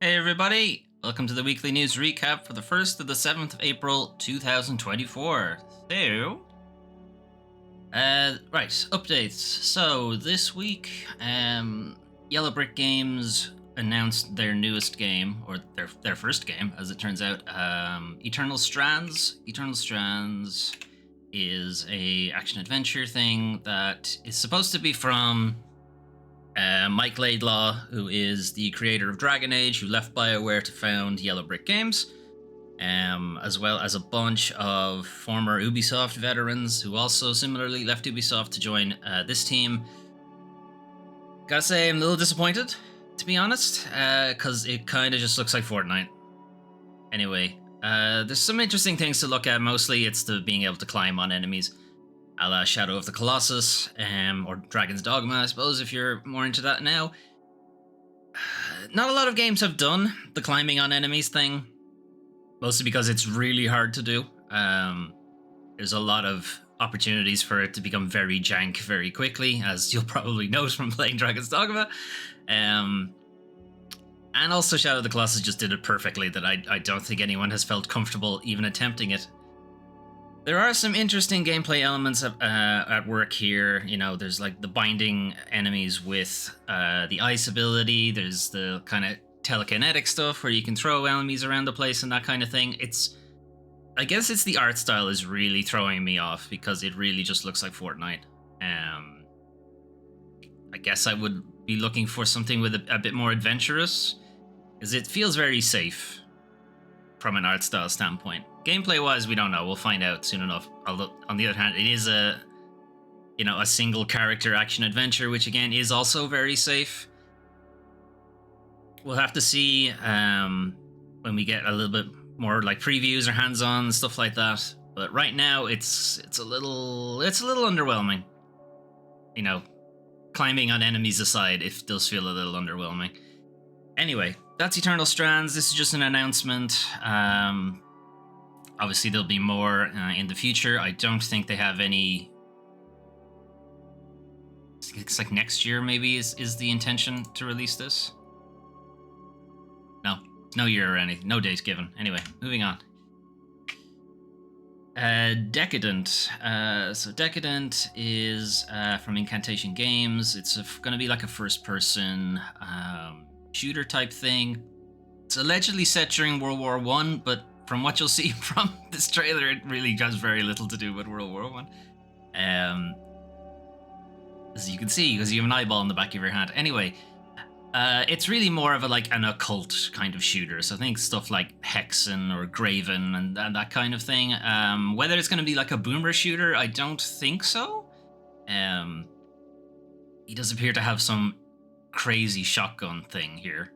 Hey everybody, welcome to the weekly news recap for the 1st to the 7th of April 2024. Right, updates. So this week, Yellow Brick Games announced their newest game, or their first game, as it turns out, Eternal Strands. Eternal Strands is a action-adventure thing that is supposed to be from Mike Laidlaw, who is the creator of Dragon Age, who left BioWare to found Yellow Brick Games, as well as a bunch of former Ubisoft veterans who also similarly left Ubisoft to join this team. Gotta say, I'm a little disappointed, to be honest, because it kind of just looks like Fortnite. Anyway, there's some interesting things to look at. Mostly it's the being able to climb on enemies, a la Shadow of the Colossus, or Dragon's Dogma, I suppose, if you're more into that now. Not a lot of games have done the climbing on enemies thing, mostly because it's really hard to do. There's a lot of opportunities for it to become very jank very quickly, as you'll probably note from playing Dragon's Dogma. And also Shadow of the Colossus just did it perfectly, that I don't think anyone has felt comfortable even attempting it. There are some interesting gameplay elements at work here. You know, there's like the binding enemies with the ice ability. There's the kind of telekinetic stuff where you can throw enemies around the place and that kind of thing. I guess it's the art style is really throwing me off, because it really just looks like Fortnite. I guess I would be looking for something with a bit more adventurous, because it feels very safe from an art style standpoint. Gameplay wise, we don't know. We'll find out soon enough. Although, on the other hand, it is a single character action adventure, which again is also very safe. We'll have to see when we get a little bit more like previews or hands-on and stuff like that. But right now, it's a little underwhelming. You know, climbing on enemies aside, it does feel a little underwhelming. Anyway, that's Eternal Strands. This is just an announcement. Obviously, there'll be more in the future. I don't think they have any. It's like next year, maybe, is the intention to release this. No year or anything. No date given. Anyway, moving on. Decadent. So Decadent is from Incantation Games. It's going to be like a first-person shooter type thing. It's allegedly set during World War I, but from what you'll see from this trailer, it really has very little to do with World War I. As you can see, because you have an eyeball in the back of your hand. Anyway, it's really more of an occult kind of shooter. So I think stuff like Hexen or Graven and that kind of thing. Whether it's going to be like a boomer shooter, I don't think so. He does appear to have some crazy shotgun thing here.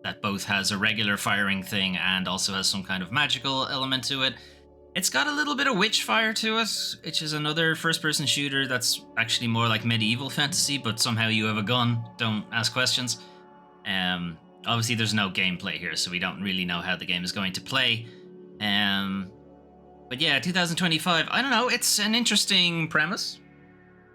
That both has a regular firing thing and also has some kind of magical element to it. It's got a little bit of Witchfire to it, which is another first-person shooter that's actually more like medieval fantasy, but somehow you have a gun. Don't ask questions. Obviously, there's no gameplay here, so we don't really know how the game is going to play. But yeah, 2025, I don't know, it's an interesting premise.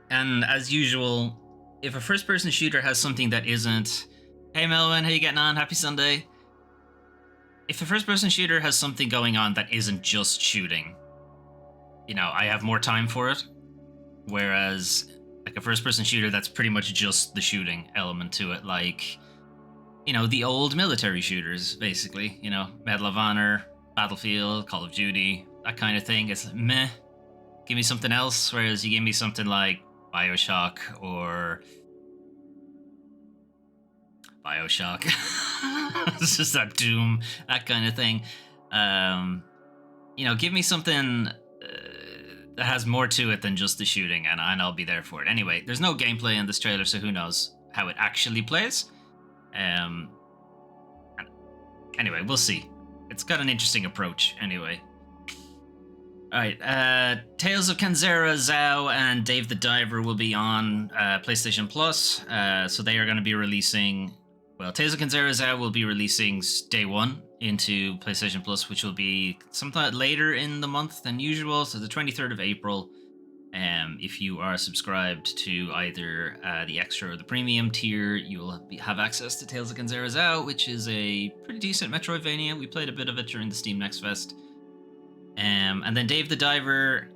And as usual, if a first-person shooter has something that isn't... Hey Melvin, how you getting on? Happy Sunday. If a first-person shooter has something going on that isn't just shooting, I have more time for it. Whereas, like a first-person shooter that's pretty much just the shooting element to it, like, the old military shooters, basically. Medal of Honor, Battlefield, Call of Duty, that kind of thing. It's meh. Give me something else. Whereas you give me something like Bioshock or... It's just that Doom, that kind of thing. Give me something that has more to it than just the shooting, and I'll be there for it. Anyway, there's no gameplay in this trailer, so who knows how it actually plays. Anyway, we'll see. It's got an interesting approach, anyway. Alright, Tales of Kanzera, Zhao, and Dave the Diver will be on PlayStation Plus. So they are going to be releasing... Well, Tales of Kanzera Zhao will be releasing day one into PlayStation Plus, which will be sometime later in the month than usual, so the 23rd of April. If you are subscribed to either the extra or the premium tier, you'll have access to Tales of Gonzera's which is a pretty decent Metroidvania. We played a bit of it during the Steam Next Fest. And then Dave the Diver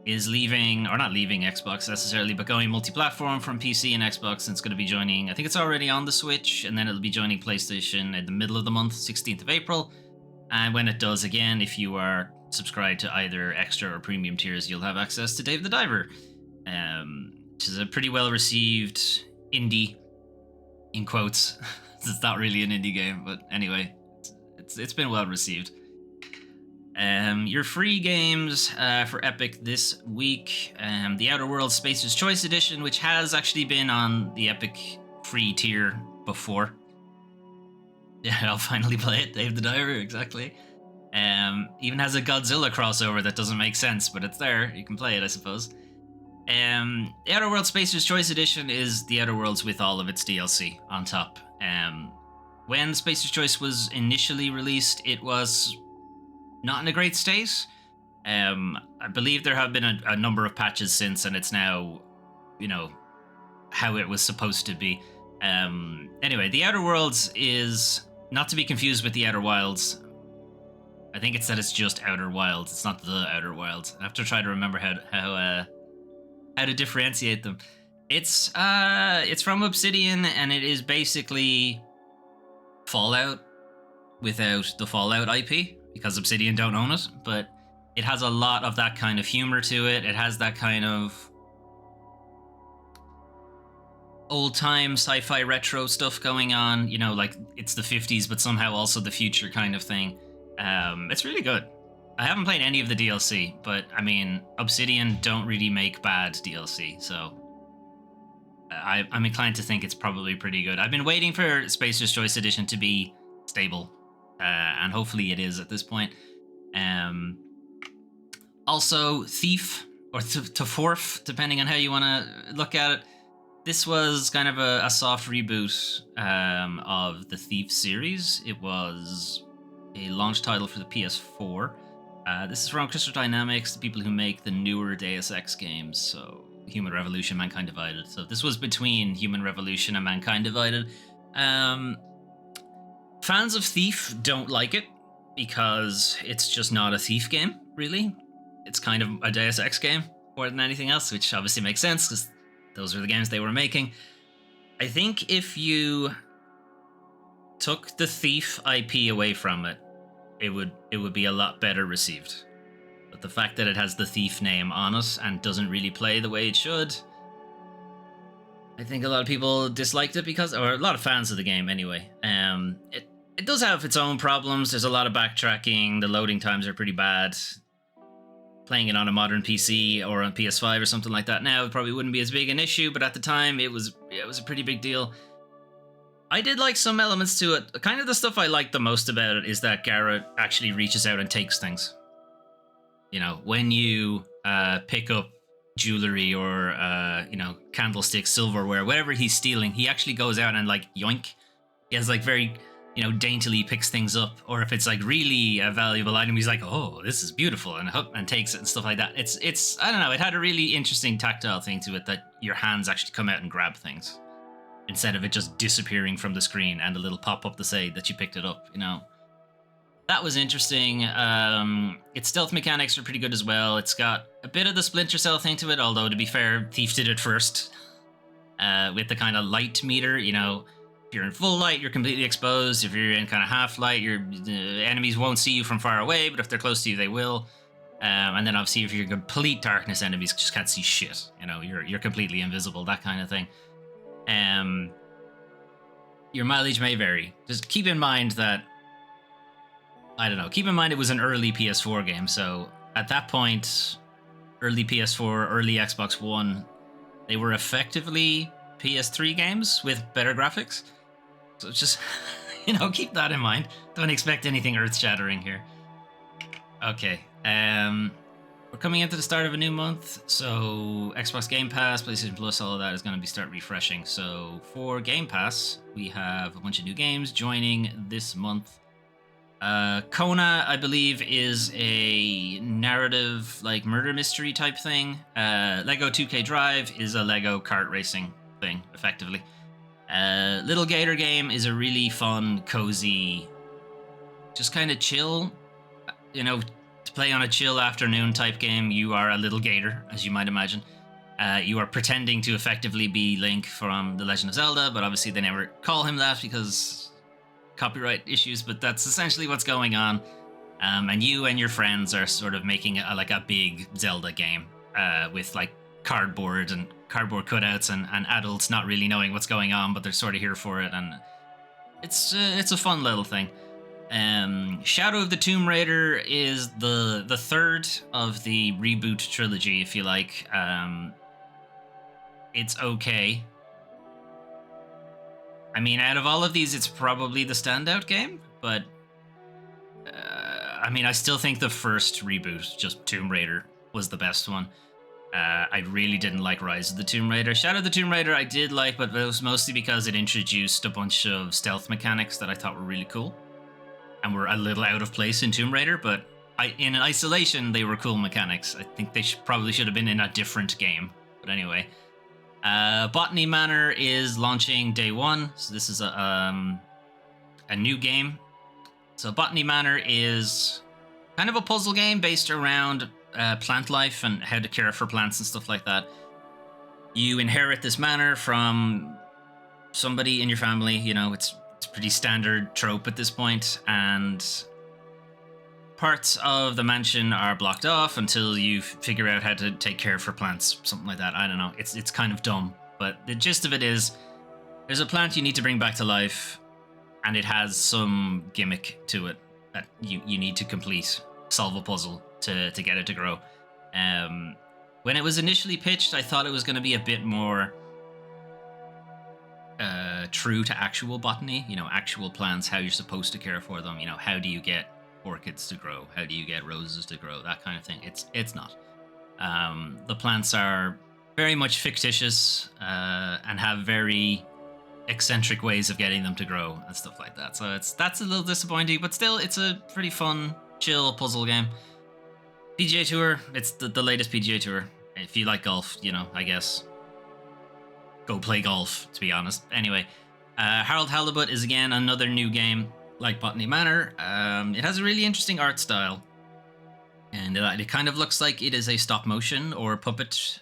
is leaving, or not leaving Xbox necessarily, but going multi-platform from PC and Xbox, and it's going to be joining, I think it's already on the Switch, and then it'll be joining PlayStation in the middle of the month, 16th of April. And when it does, again, if you are subscribed to either extra or premium tiers, you'll have access to Dave the Diver, which is a pretty well-received indie, in quotes. It's not really an indie game, but anyway, it's been well-received. Your free games for Epic this week, the Outer Worlds Spacer's Choice Edition, which has actually been on the Epic free tier before. Yeah, I'll finally play it, Dave the Diver, exactly. Even has a Godzilla crossover that doesn't make sense, but it's there. You can play it, I suppose. The Outer Worlds Spacer's Choice Edition is the Outer Worlds with all of its DLC on top. When Spacer's Choice was initially released, it was not in a great state. I believe there have been a number of patches since, and it's now, how it was supposed to be. Anyway, the Outer Worlds is not to be confused with the Outer Wilds. I think it's that it's just Outer Wilds. It's not the Outer Wilds. I have to try to remember how to differentiate them. It's from Obsidian, and it is basically Fallout without the Fallout IP, because Obsidian don't own it, but it has a lot of that kind of humor to it. It has that kind of old-time sci-fi retro stuff going on, like it's the 50s, but somehow also the future kind of thing. It's really good. I haven't played any of the DLC, but I mean, Obsidian don't really make bad DLC, so I'm inclined to think it's probably pretty good. I've been waiting for Spacer's Choice Edition to be stable, and hopefully it is at this point. Also, Thief, or Tforf, depending on how you want to look at it. This was kind of a soft reboot of the Thief series. It was a launch title for the PS4. This is from Crystal Dynamics, the people who make the newer Deus Ex games, so Human Revolution, Mankind Divided. So this was between Human Revolution and Mankind Divided. Fans of Thief don't like it because it's just not a Thief game, really. It's kind of a Deus Ex game more than anything else, which obviously makes sense because those were the games they were making. I think if you took the Thief IP away from it, it would be a lot better received. But the fact that it has the Thief name on it and doesn't really play the way it should, I think a lot of people disliked it or a lot of fans of the game anyway. It does have its own problems. There's a lot of backtracking. The loading times are pretty bad. Playing it on a modern PC or on PS5 or something like that now, it probably wouldn't be as big an issue, but at the time it was a pretty big deal. I did like some elements to it. Kind of the stuff I like the most about it is that Garrett actually reaches out and takes things. When you pick up jewelry or candlesticks, silverware, whatever he's stealing, he actually goes out and yoink. He has very daintily picks things up, or if it's really a valuable item, he's like, oh, this is beautiful, and takes it and stuff like that. It's I don't know, it had a really interesting tactile thing to it that your hands actually come out and grab things instead of it just disappearing from the screen and a little pop-up to say that you picked it up. That was interesting. Its stealth mechanics are pretty good as well. It's got a bit of the Splinter Cell thing to it, although to be fair, Thief did it first with the kind of light meter. If you're in full light, you're completely exposed. If you're in kind of half light, the enemies won't see you from far away, but if they're close to you, they will. And then obviously if you're in complete darkness, enemies just can't see shit. You're completely invisible, that kind of thing. Your mileage may vary. Just keep in mind that, keep in mind it was an early PS4 game, so at that point, early PS4, early Xbox One, they were effectively PS3 games with better graphics. So just, keep that in mind. Don't expect anything earth-shattering here. Okay, we're coming into the start of a new month, so Xbox Game Pass, PlayStation Plus, all of that is going to start refreshing. So for Game Pass, we have a bunch of new games joining this month. Kona, I believe, is a narrative, like, murder mystery type thing. Lego 2K Drive is a Lego kart racing thing, effectively. Little Gator Game is a really fun, cozy, just kind of chill, to play on a chill afternoon type game. You are a little gator, as you might imagine. You are pretending to effectively be Link from The Legend of Zelda, but obviously they never call him that because copyright issues, but that's essentially what's going on. And you and your friends are sort of making a big Zelda game with like cardboard cutouts and adults not really knowing what's going on, but they're sort of here for it, and it's a fun little thing. Shadow of the Tomb Raider is the third of the reboot trilogy, if you like. It's okay. I mean, out of all of these, it's probably the standout game, but I mean, I still think the first reboot, just Tomb Raider, was the best one. I really didn't like Rise of the Tomb Raider. Shadow of the Tomb Raider I did like, but it was mostly because it introduced a bunch of stealth mechanics that I thought were really cool and were a little out of place in Tomb Raider, but in isolation, they were cool mechanics. I think they probably should have been in a different game. But anyway, Botany Manor is launching day one, so this is a new game. So Botany Manor is kind of a puzzle game based around plant life and how to care for plants and stuff like that. You inherit this manor from somebody in your family. It's a pretty standard trope at this point, and parts of the mansion are blocked off until you figure out how to take care for plants, something like that. I don't know. It's kind of dumb, but the gist of it is there's a plant you need to bring back to life, and it has some gimmick to it that you need to complete, solve a puzzle to get it to grow. When it was initially pitched, I thought it was going to be a bit more true to actual botany, actual plants, how you're supposed to care for them. How do you get orchids to grow? How do you get roses to grow? That kind of thing. It's not. The plants are very much fictitious and have very eccentric ways of getting them to grow and stuff like that. So that's a little disappointing, but still, it's a pretty fun, chill puzzle game. PGA Tour, it's the latest PGA Tour. If you like golf, I guess go play golf, to be honest. Anyway, Harold Halibut is again another new game like Botany Manor. It has a really interesting art style, and it kind of looks like it is a stop motion or puppet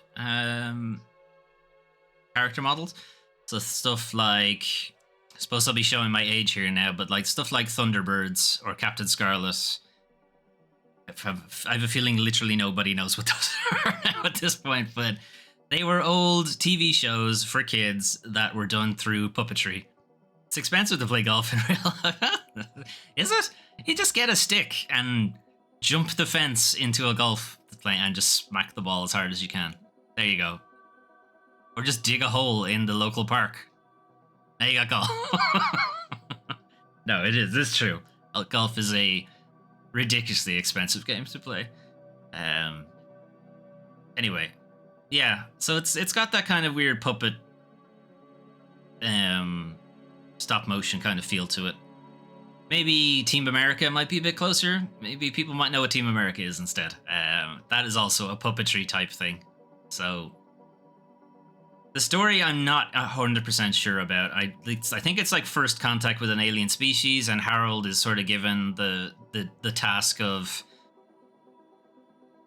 character models. So stuff like, I suppose I'll be showing my age here now, but like stuff like Thunderbirds or Captain Scarlet. I have a feeling literally nobody knows what those are now at this point, but they were old TV shows for kids that were done through puppetry. It's expensive to play golf in real life. Is it? You just get a stick and jump the fence into a golf plane and just smack the ball as hard as you can. There you go. Or just dig a hole in the local park. Now you got golf. No, it's true. Golf is a ridiculously expensive game to play. Anyway, yeah. So it's got that kind of weird puppet, stop motion kind of feel to it. Maybe Team America might be a bit closer. Maybe people might know what Team America is instead. That is also a puppetry type thing. So the story I'm not 100% sure about. I think it's like first contact with an alien species, and Harold is sort of given the task of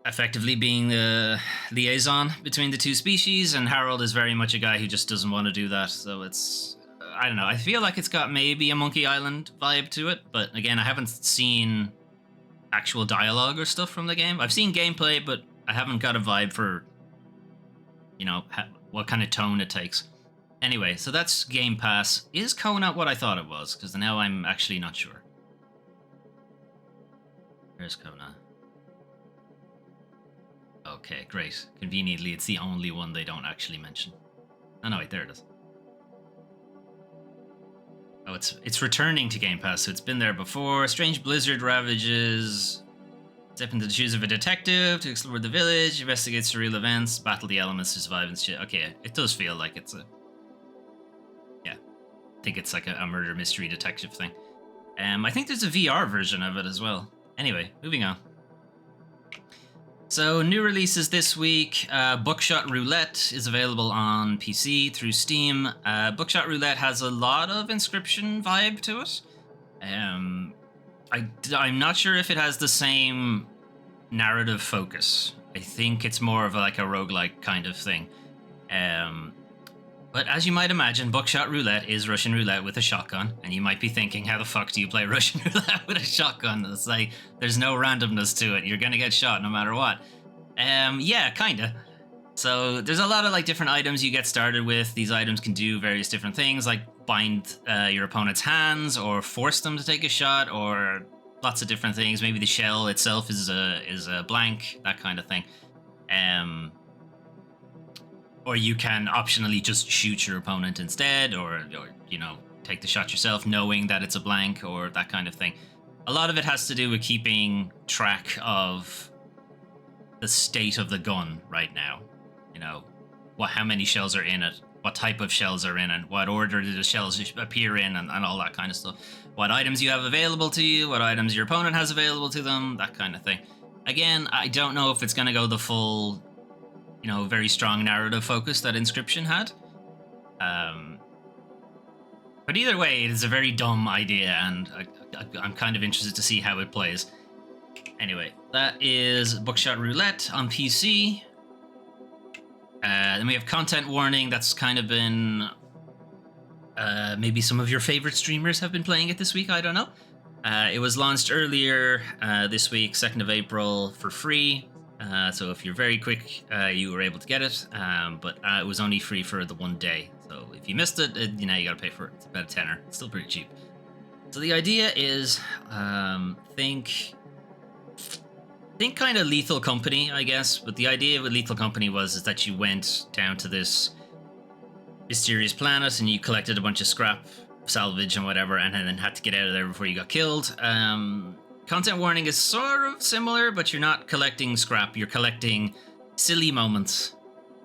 effectively being the liaison between the two species, and Harold is very much a guy who just doesn't want to do that. So it's, I don't know, I feel like it's got maybe a Monkey Island vibe to it, but again, I haven't seen actual dialogue or stuff from the game. I've seen gameplay, but I haven't got a vibe for, what kind of tone it takes. Anyway, so that's Game Pass. Is Kona what I thought it was? Because now I'm actually not sure. Where's Kona? Okay, great. Conveniently, it's the only one they don't actually mention. Oh no, wait, there it is. Oh, it's returning to Game Pass, so it's been there before. Strange blizzard ravages. Step into the shoes of a detective to explore the village, investigate surreal events, battle the elements to survive and shit. Okay, it does feel like it's a... Yeah. I think it's like a murder mystery detective thing. I think there's a VR version of it as well. Anyway, moving on. So, new releases this week. Buckshot Roulette is available on PC through Steam. Buckshot Roulette has a lot of Inscription vibe to it. I'm not sure if it has the same narrative focus. I think it's more of like a roguelike kind of thing. But as you might imagine, Buckshot Roulette is Russian roulette with a shotgun, and you might be thinking, how the fuck do you play Russian roulette with a shotgun? It's like, there's no randomness to it. You're gonna get shot no matter what. Yeah, kinda. So there's a lot of like different items you get started with. These items can do various different things, like bind your opponent's hands, or force them to take a shot, or lots of different things. Maybe the shell itself is a blank, that kind of thing. Or you can optionally just shoot your opponent instead, or you know, take the shot yourself, knowing that it's a blank, or that kind of thing. A lot of it has to do with keeping track of the state of the gun right now. You know, how many shells are in it, what type of shells are in it, what order do the shells appear in, and all that kind of stuff. What items you have available to you, what items your opponent has available to them, that kind of thing. Again, I don't know if it's going to go the full, you know, very strong narrative focus that Inscription had. But either way, it is a very dumb idea, and I'm kind of interested to see how it plays. Anyway, that is Buckshot Roulette on PC. Then we have Content Warning. That's kind of been... maybe some of your favorite streamers have been playing it this week, I don't know. It was launched earlier this week, 2nd of April, for free. So if you're very quick, you were able to get it, but it was only free for the one day. So if you missed it, you know, you gotta pay for it. It's about a tenner. It's still pretty cheap. So the idea is, think kind of Lethal Company, I guess. But the idea with Lethal Company is that you went down to this mysterious planet and you collected a bunch of scrap, salvage and whatever, and then had to get out of there before you got killed. Content Warning is sort of similar, but you're not collecting scrap. You're collecting silly moments.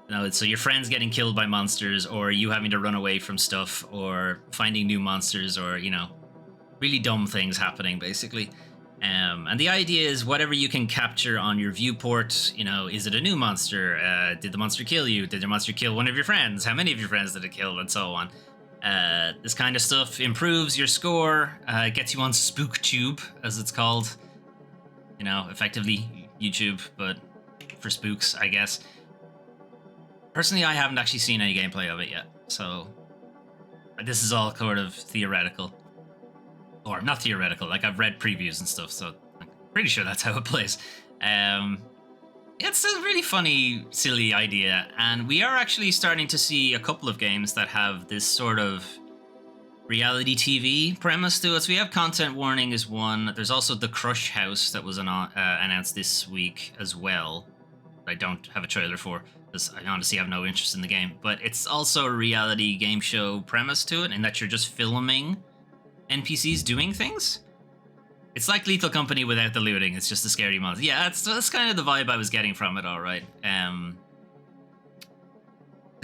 You know, so your friends getting killed by monsters, or you having to run away from stuff, or finding new monsters, or, you know, really dumb things happening, basically. And the idea is whatever you can capture on your viewport, you know, is it a new monster? Did the monster kill you? Did the monster kill one of your friends? How many of your friends did it kill? And so on. This kind of stuff improves your score, gets you on SpookTube, as it's called. You know, effectively YouTube, but for spooks, I guess. Personally, I haven't actually seen any gameplay of it yet, so this is all sort of theoretical. Or not theoretical, like I've read previews and stuff, so I'm pretty sure that's how it plays. It's a really funny, silly idea, and we are actually starting to see a couple of games that have this sort of reality TV premise to it. So we have Content Warning is one. There's also The Crush House that was announced this week as well. I don't have a trailer for, because I honestly have no interest in the game. But it's also a reality game show premise to it, in that you're just filming NPCs doing things. It's like Lethal Company without the looting. It's just a scary monster. Yeah, that's kind of the vibe I was getting from it, all right. The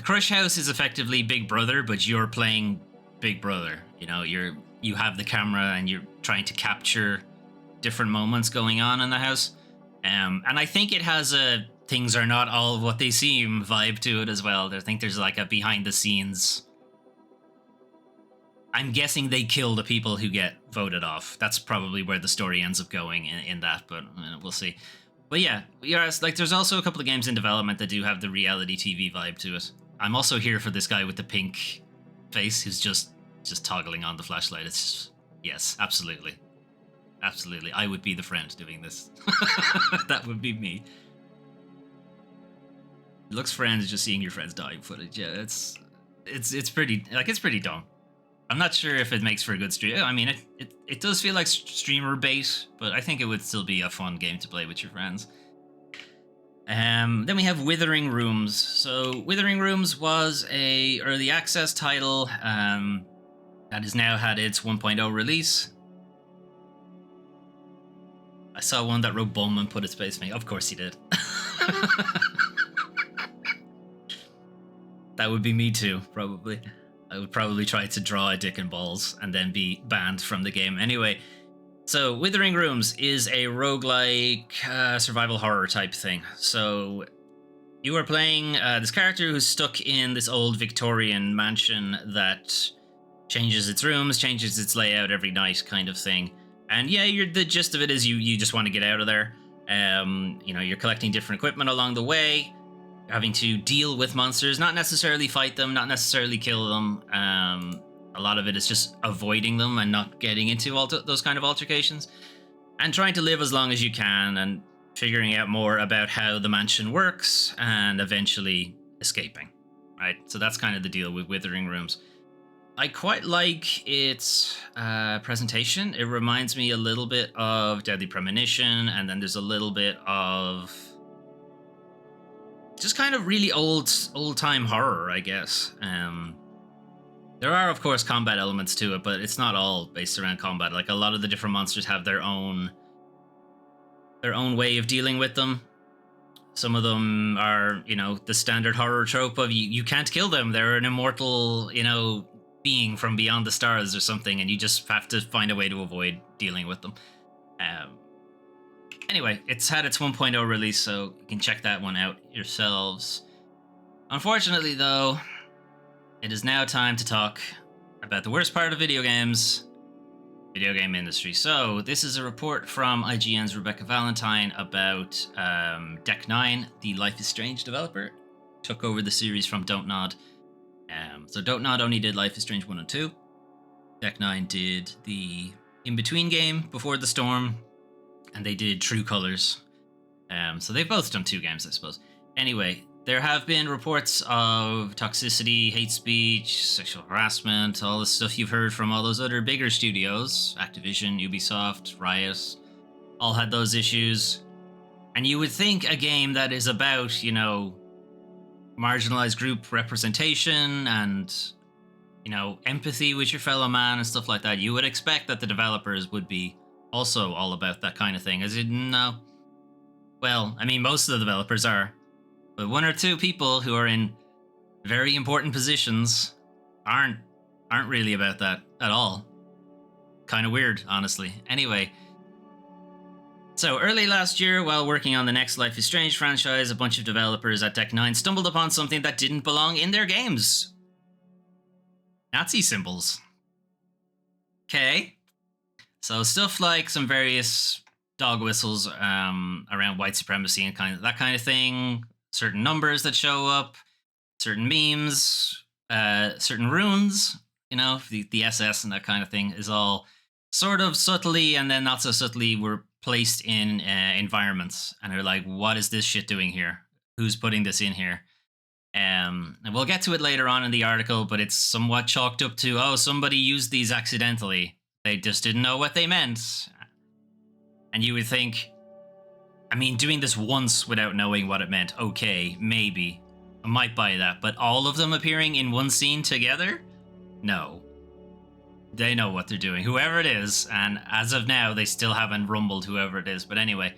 Crush House is effectively Big Brother, but you're playing Big Brother. You know, you have the camera and you're trying to capture different moments going on in the house. And I think it has a things are not all what they seem vibe to it as well. I think there's like a behind the scenes. I'm guessing they kill the people who get voted off. That's probably where the story ends up going in that, but we'll see. But yeah, like there's also a couple of games in development that do have the reality TV vibe to it. I'm also here for this guy with the pink face who's just toggling on the flashlight. It's just, yes, absolutely. Absolutely. I would be the friend doing this. That would be me. Looks friends just seeing your friends dying footage. Yeah, it's pretty, like, it's pretty dumb. I'm not sure if it makes for a good stream. I mean, it does feel like streamer bait, but I think it would still be a fun game to play with your friends. Then we have Withering Rooms. So Withering Rooms was a early access title that has now had its 1.0 release. I saw one that wrote bum and put its face me. Of course he did. That would be me too, probably. I would probably try to draw a dick and balls and then be banned from the game. Anyway, so Withering Rooms is a roguelike survival horror type thing. So you are playing this character who's stuck in this old Victorian mansion that changes its rooms, changes its layout every night, kind of thing. And yeah, the gist of it is you just want to get out of there. You're collecting different equipment along the way, having to deal with monsters, not necessarily fight them, not necessarily kill them. A lot of it is just avoiding them and not getting into those kind of altercations, and trying to live as long as you can and figuring out more about how the mansion works and eventually escaping. Right, so that's kind of the deal with Withering Rooms. I quite like its presentation. It reminds me a little bit of Deadly Premonition, and then there's a little bit of just kind of really old-time horror, I guess. There are, of course, combat elements to it, but it's not all based around combat. Like, a lot of the different monsters have their own way of dealing with them. Some of them are, the standard horror trope of you can't kill them. They're an immortal, being from beyond the stars or something, and you just have to find a way to avoid dealing with them. Anyway, it's had its 1.0 release, so you can check that one out yourselves. Unfortunately, though, it is now time to talk about the worst part of video games, video game industry. So this is a report from IGN's Rebecca Valentine about Deck 9, the Life is Strange developer. Took over the series from Don't Nod. So Don't Nod only did Life is Strange 1 and 2. Deck 9 did the in-between game, Before the Storm, and they did True Colors. So they've both done 2 games, I suppose. Anyway, there have been reports of toxicity, hate speech, sexual harassment, all the stuff you've heard from all those other bigger studios. Activision, Ubisoft, Riot, all had those issues. And you would think a game that is about, marginalized group representation and, empathy with your fellow man and stuff like that, you would expect that the developers would be also all about that kind of thing. No. Well, most of the developers are. But 1 or 2 people who are in very important positions aren't really about that at all. Kind of weird, honestly. Anyway, so early last year, while working on the next Life is Strange franchise, a bunch of developers at Deck 9 stumbled upon something that didn't belong in their games. Nazi symbols. Okay. So stuff like some various dog whistles around white supremacy and that kind of thing. Certain numbers that show up, certain memes, certain runes, the SS and that kind of thing is all sort of subtly and then not so subtly were placed in environments. And they're like, what is this shit doing here? Who's putting this in here? And we'll get to it later on in the article, but it's somewhat chalked up to, somebody used these accidentally. They just didn't know what they meant. And you would think, doing this once without knowing what it meant, okay, maybe. I might buy that. But all of them appearing in one scene together? No. They know what they're doing. Whoever it is, and as of now, they still haven't rumbled whoever it is. But anyway,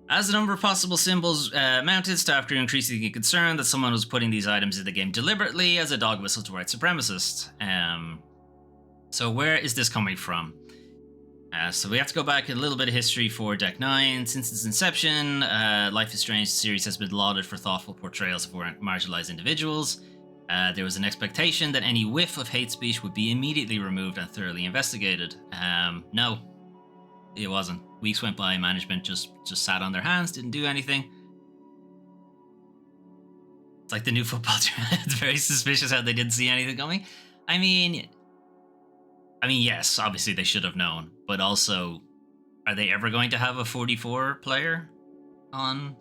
as the number of possible symbols mounted, staff grew increasingly concerned that someone was putting these items in the game deliberately as a dog whistle to white supremacists. So where is this coming from? So we have to go back a little bit of history for Deck 9. Since its inception, Life is Strange series has been lauded for thoughtful portrayals of marginalized individuals. There was an expectation that any whiff of hate speech would be immediately removed and thoroughly investigated. No, it wasn't. Weeks went by, management just sat on their hands, didn't do anything. It's like the new football team. It's very suspicious how they didn't see anything coming. Yes, obviously they should have known, but also, are they ever going to have a 44 player on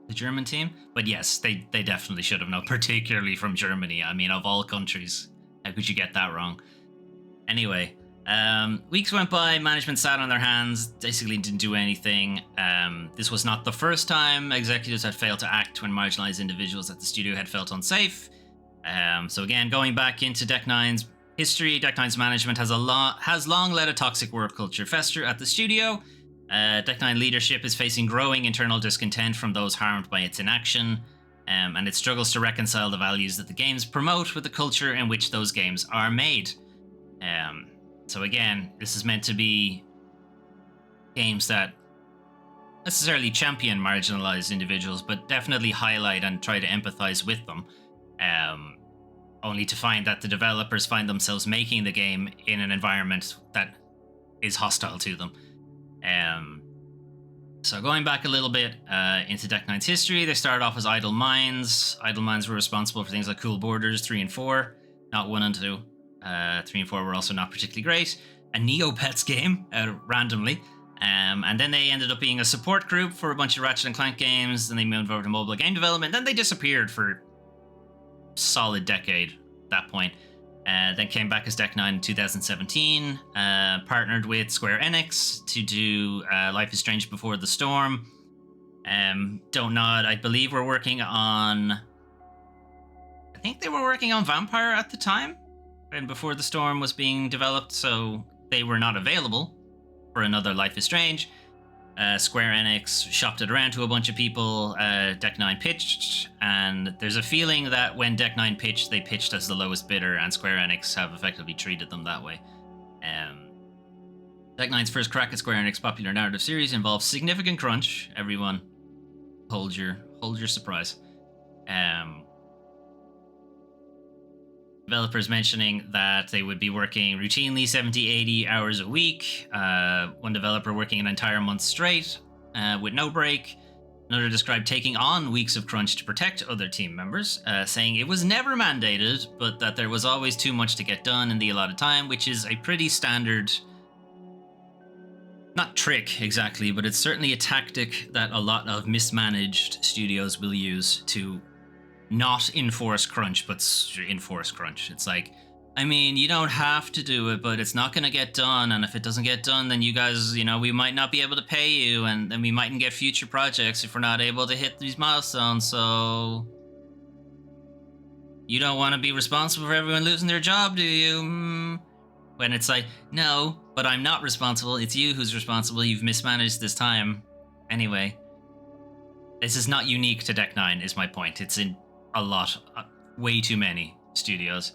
the German team? But yes, they definitely should have known, particularly from Germany. Of all countries, how could you get that wrong? Anyway, weeks went by, management sat on their hands, basically didn't do anything. This was not the first time executives had failed to act when marginalized individuals at the studio had felt unsafe. So again, going back into Deck 9's history, Deck 9's management has long let a toxic work culture fester at the studio. Deck 9 leadership is facing growing internal discontent from those harmed by its inaction. and it struggles to reconcile the values that the games promote with the culture in which those games are made. So again, this is meant to be games that necessarily champion marginalized individuals, but definitely highlight and try to empathize with them. Only to find that the developers find themselves making the game in an environment that is hostile to them. So going back a little bit into Deck Nine's history, they started off as Idle Minds. Idle Minds were responsible for things like Cool Borders 3 and 4, not 1 and 2. 3 and 4 were also not particularly great. A Neopets game, randomly. And then they ended up being a support group for a bunch of Ratchet and Clank games. Then they moved over to mobile game development. Then they disappeared for a solid decade at that point. Then came back as Deck Nine in 2017. Partnered with Square Enix to do Life is Strange Before the Storm. Don't nod. I believe we're working on... I think they were working on Vampire at the time, and Before the Storm was being developed, so they were not available for another Life is Strange. Square Enix shopped it around to a bunch of people. Deck Nine pitched, and there's a feeling that when Deck Nine pitched, they pitched as the lowest bidder, and Square Enix have effectively treated them that way. Deck Nine's first crack at Square Enix popular narrative series involves significant crunch. Everyone, hold your surprise. Developers mentioning that they would be working routinely 70, 80 hours a week. One developer working an entire month straight with no break. Another described taking on weeks of crunch to protect other team members, saying it was never mandated, but that there was always too much to get done in the allotted time, which is a pretty standard, not trick exactly, but it's certainly a tactic that a lot of mismanaged studios will use to not enforce crunch, but enforce crunch. It's like, I mean, you don't have to do it, but it's not going to get done. And if it doesn't get done, then you guys, we might not be able to pay you. And then we mightn't get future projects if we're not able to hit these milestones. So you don't want to be responsible for everyone losing their job, do you? When it's like, no, but I'm not responsible. It's you who's responsible. You've mismanaged this time. Anyway, this is not unique to Deck Nine, is my point. It's in a lot, way too many studios.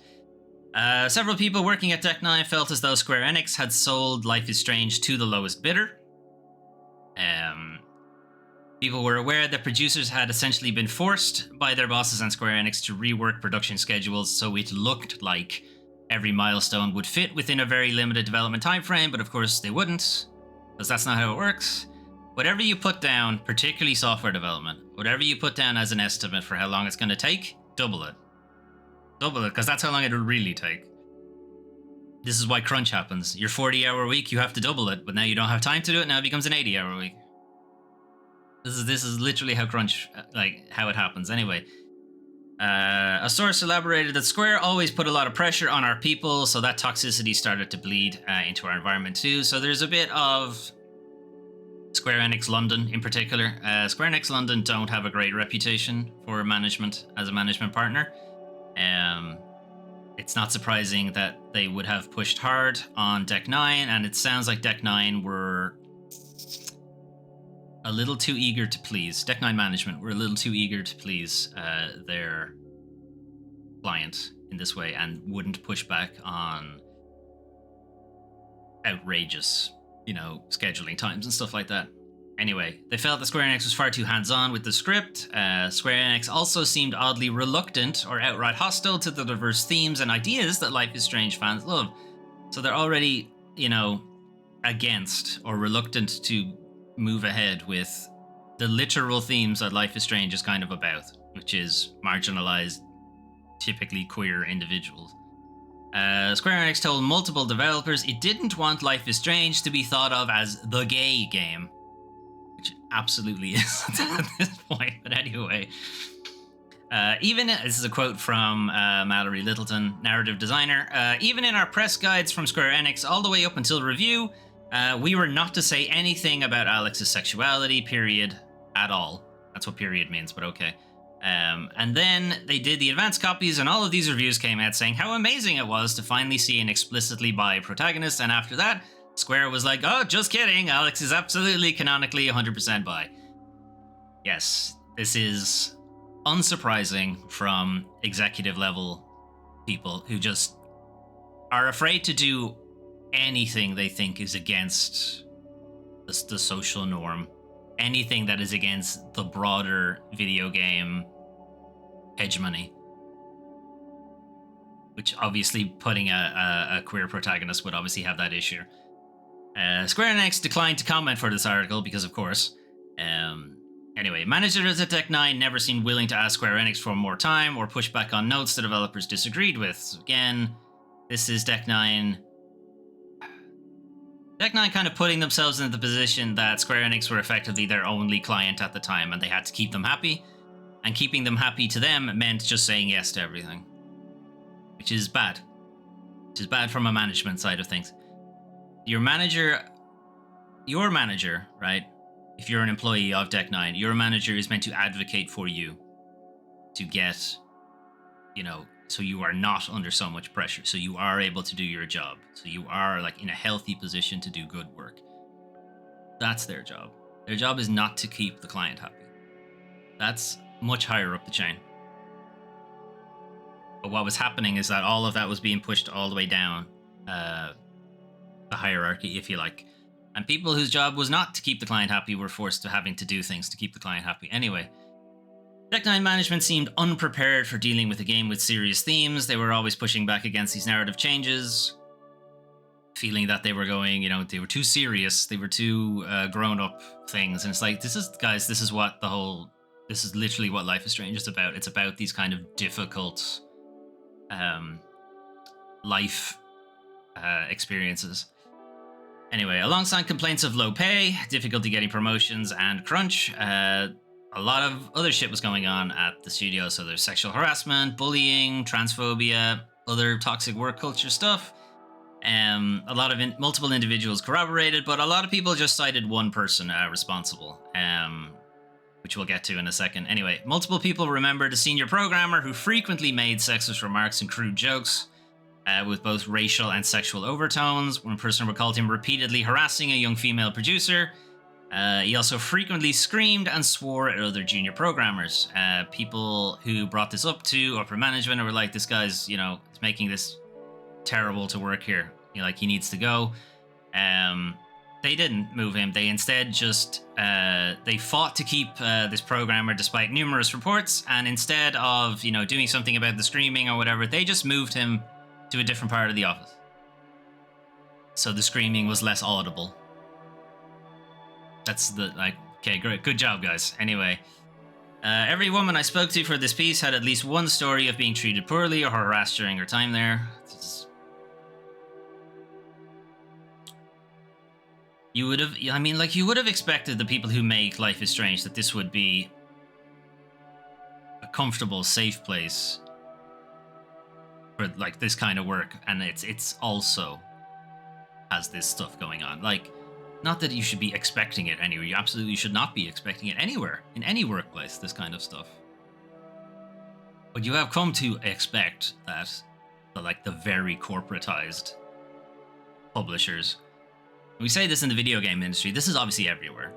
Several people working at Deck Nine felt as though Square Enix had sold Life is Strange to the lowest bidder. People were aware that producers had essentially been forced by their bosses and Square Enix to rework production schedules, so it looked like every milestone would fit within a very limited development timeframe, but of course they wouldn't, because that's not how it works. Whatever you put down, particularly software development, whatever you put down as an estimate for how long it's going to take, double it. Double it, because that's how long it'll really take. This is why crunch happens. Your 40-hour week, you have to double it, but now you don't have time to do it, now it becomes an 80-hour week. This is literally how crunch, how it happens. Anyway, a source elaborated that Square always put a lot of pressure on our people, so that toxicity started to bleed into our environment too. So there's a bit of Square Enix London in particular. Square Enix London don't have a great reputation for management as a management partner. It's not surprising that they would have pushed hard on Deck 9, and it sounds like Deck 9 were a little too eager to please. Deck 9 management were a little too eager to please their client in this way and wouldn't push back on outrageous scheduling times and stuff like that. Anyway, they felt that Square Enix was far too hands-on with the script. Square Enix also seemed oddly reluctant or outright hostile to the diverse themes and ideas that Life is Strange fans love. So they're already, against or reluctant to move ahead with the literal themes that Life is Strange is kind of about, which is marginalized, typically queer individuals. Square Enix told multiple developers it didn't want Life is Strange to be thought of as the gay game, which it absolutely is at this point. But anyway, this is a quote from Mallory Littleton, narrative designer. Even in our press guides from Square Enix all the way up until review, we were not to say anything about Alex's sexuality, period, at all. That's what period means, but okay. And then they did the advanced copies, and all of these reviews came out saying how amazing it was to finally see an explicitly bi protagonist. And after that, Square was like, oh, just kidding. Alex is absolutely canonically 100% bi. Yes, this is unsurprising from executive level people who just are afraid to do anything they think is against the social norm, anything that is against the broader video game hegemony. Which obviously putting a queer protagonist would obviously have that issue. Square Enix declined to comment for this article because, of course. Anyway, managers at Deck 9 never seemed willing to ask Square Enix for more time or push back on notes the developers disagreed with. So again, this is Deck 9. Deck 9 kind of putting themselves into the position that Square Enix were effectively their only client at the time and they had to keep them happy. And keeping them happy to them meant just saying yes to everything. Which is bad. Which is bad from a management side of things. Your manager, right? If you're an employee of Deck 9, your manager is meant to advocate for you to get, so you are not under so much pressure. So you are able to do your job. So you are like in a healthy position to do good work. That's their job. Their job is not to keep the client happy. That's much higher up the chain. But what was happening is that all of that was being pushed all the way down the hierarchy, if you like. And people whose job was not to keep the client happy were forced to having to do things to keep the client happy. Anyway, Deck 9 management seemed unprepared for dealing with a game with serious themes. They were always pushing back against these narrative changes, feeling that they were going, they were too serious. They were too grown-up things. And it's like, this is literally what Life is Strange is about. It's about these kind of difficult life experiences. Anyway, alongside complaints of low pay, difficulty getting promotions, and crunch, a lot of other shit was going on at the studio. So there's sexual harassment, bullying, transphobia, other toxic work culture stuff. A lot of multiple individuals corroborated, but a lot of people just cited one person responsible, which we'll get to in a second. Anyway, multiple people remembered a senior programmer who frequently made sexist remarks and crude jokes with both racial and sexual overtones. One person recalled him repeatedly harassing a young female producer. He also frequently screamed and swore at other junior programmers. People who brought this up to upper management were like, this guy's, is making this terrible to work here. He needs to go. They didn't move him. They instead just, they fought to keep this programmer despite numerous reports. And instead of, doing something about the screaming or whatever, they just moved him to a different part of the office. So the screaming was less audible. That's okay, great. Good job, guys. Anyway, every woman I spoke to for this piece had at least one story of being treated poorly or harassed during her time there. You would have expected the people who make Life is Strange that this would be a comfortable, safe place for this kind of work, and it's also has this stuff going on. Not that you should be expecting it anywhere. You absolutely should not be expecting it anywhere, in any workplace, this kind of stuff. But you have come to expect that the very corporatized publishers. We say this in the video game industry. This is obviously everywhere.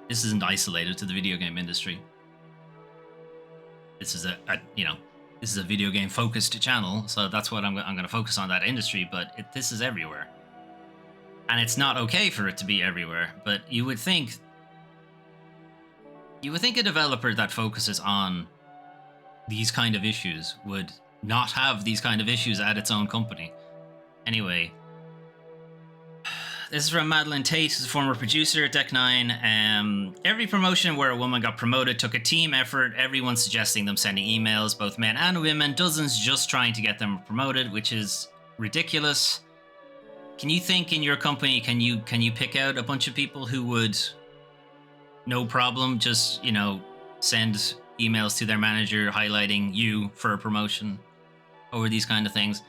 This isn't isolated to the video game industry. This is this is a video game focused channel, so that's what I'm going to focus on, that industry, but this is everywhere. And it's not okay for it to be everywhere, but you would think a developer that focuses on these kind of issues would not have these kind of issues at its own company. Anyway, this is from Madeline Tate, who's a former producer at Deck 9. Every promotion where a woman got promoted took a team effort, everyone suggesting them, sending emails, both men and women, dozens just trying to get them promoted, which is ridiculous. Can you think in your company, can you pick out a bunch of people who would, no problem, just, send emails to their manager highlighting you for a promotion over these kind of things?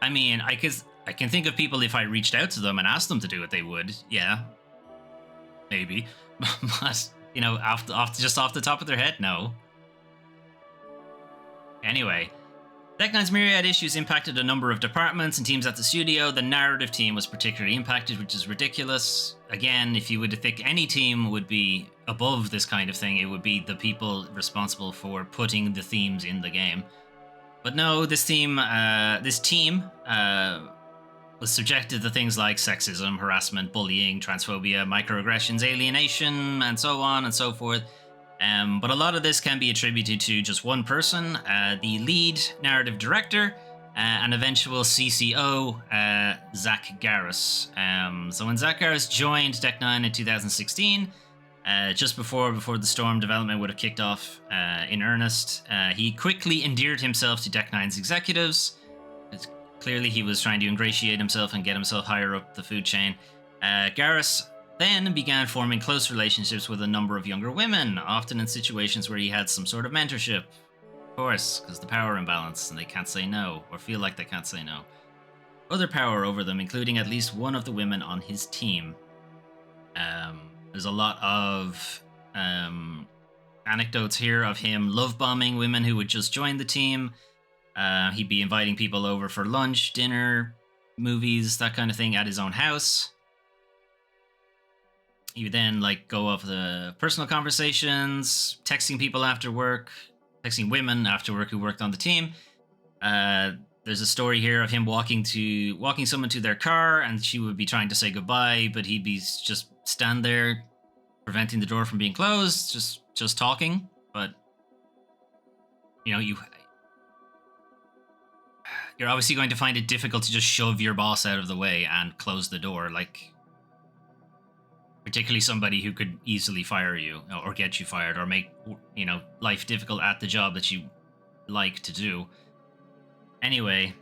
I mean, I can think of people, if I reached out to them and asked them to do it, they would. Yeah, maybe. But, just off the top of their head, no. Anyway, Deck 9's myriad issues impacted a number of departments and teams at the studio. The narrative team was particularly impacted, which is ridiculous. Again, if you would think any team would be above this kind of thing, it would be the people responsible for putting the themes in the game. But no, this team was subjected to things like sexism, harassment, bullying, transphobia, microaggressions, alienation, and so on and so forth. But a lot of this can be attributed to just one person, the lead narrative director, and eventual CCO, Zach Garris. So when Zach Garris joined Deck 9 in 2016, just before the Storm development would have kicked off in earnest, he quickly endeared himself to Deck 9's executives. Clearly, he was trying to ingratiate himself and get himself higher up the food chain. Garris then began forming close relationships with a number of younger women, often in situations where he had some sort of mentorship. Of course, because the power imbalance and they can't say no, or feel like they can't say no. Other power over them, including at least one of the women on his team. There's a lot of anecdotes here of him love bombing women who would just join the team. He'd be inviting people over for lunch, dinner, movies, that kind of thing at his own house. He would then go off the personal conversations, texting people after work, texting women after work who worked on the team. There's a story here of him walking someone to their car, and she would be trying to say goodbye, but he'd be just stand there, preventing the door from being closed, just talking. But you're obviously going to find it difficult to just shove your boss out of the way and close the door, particularly somebody who could easily fire you or get you fired or make life difficult at the job that you like to do. Anyway,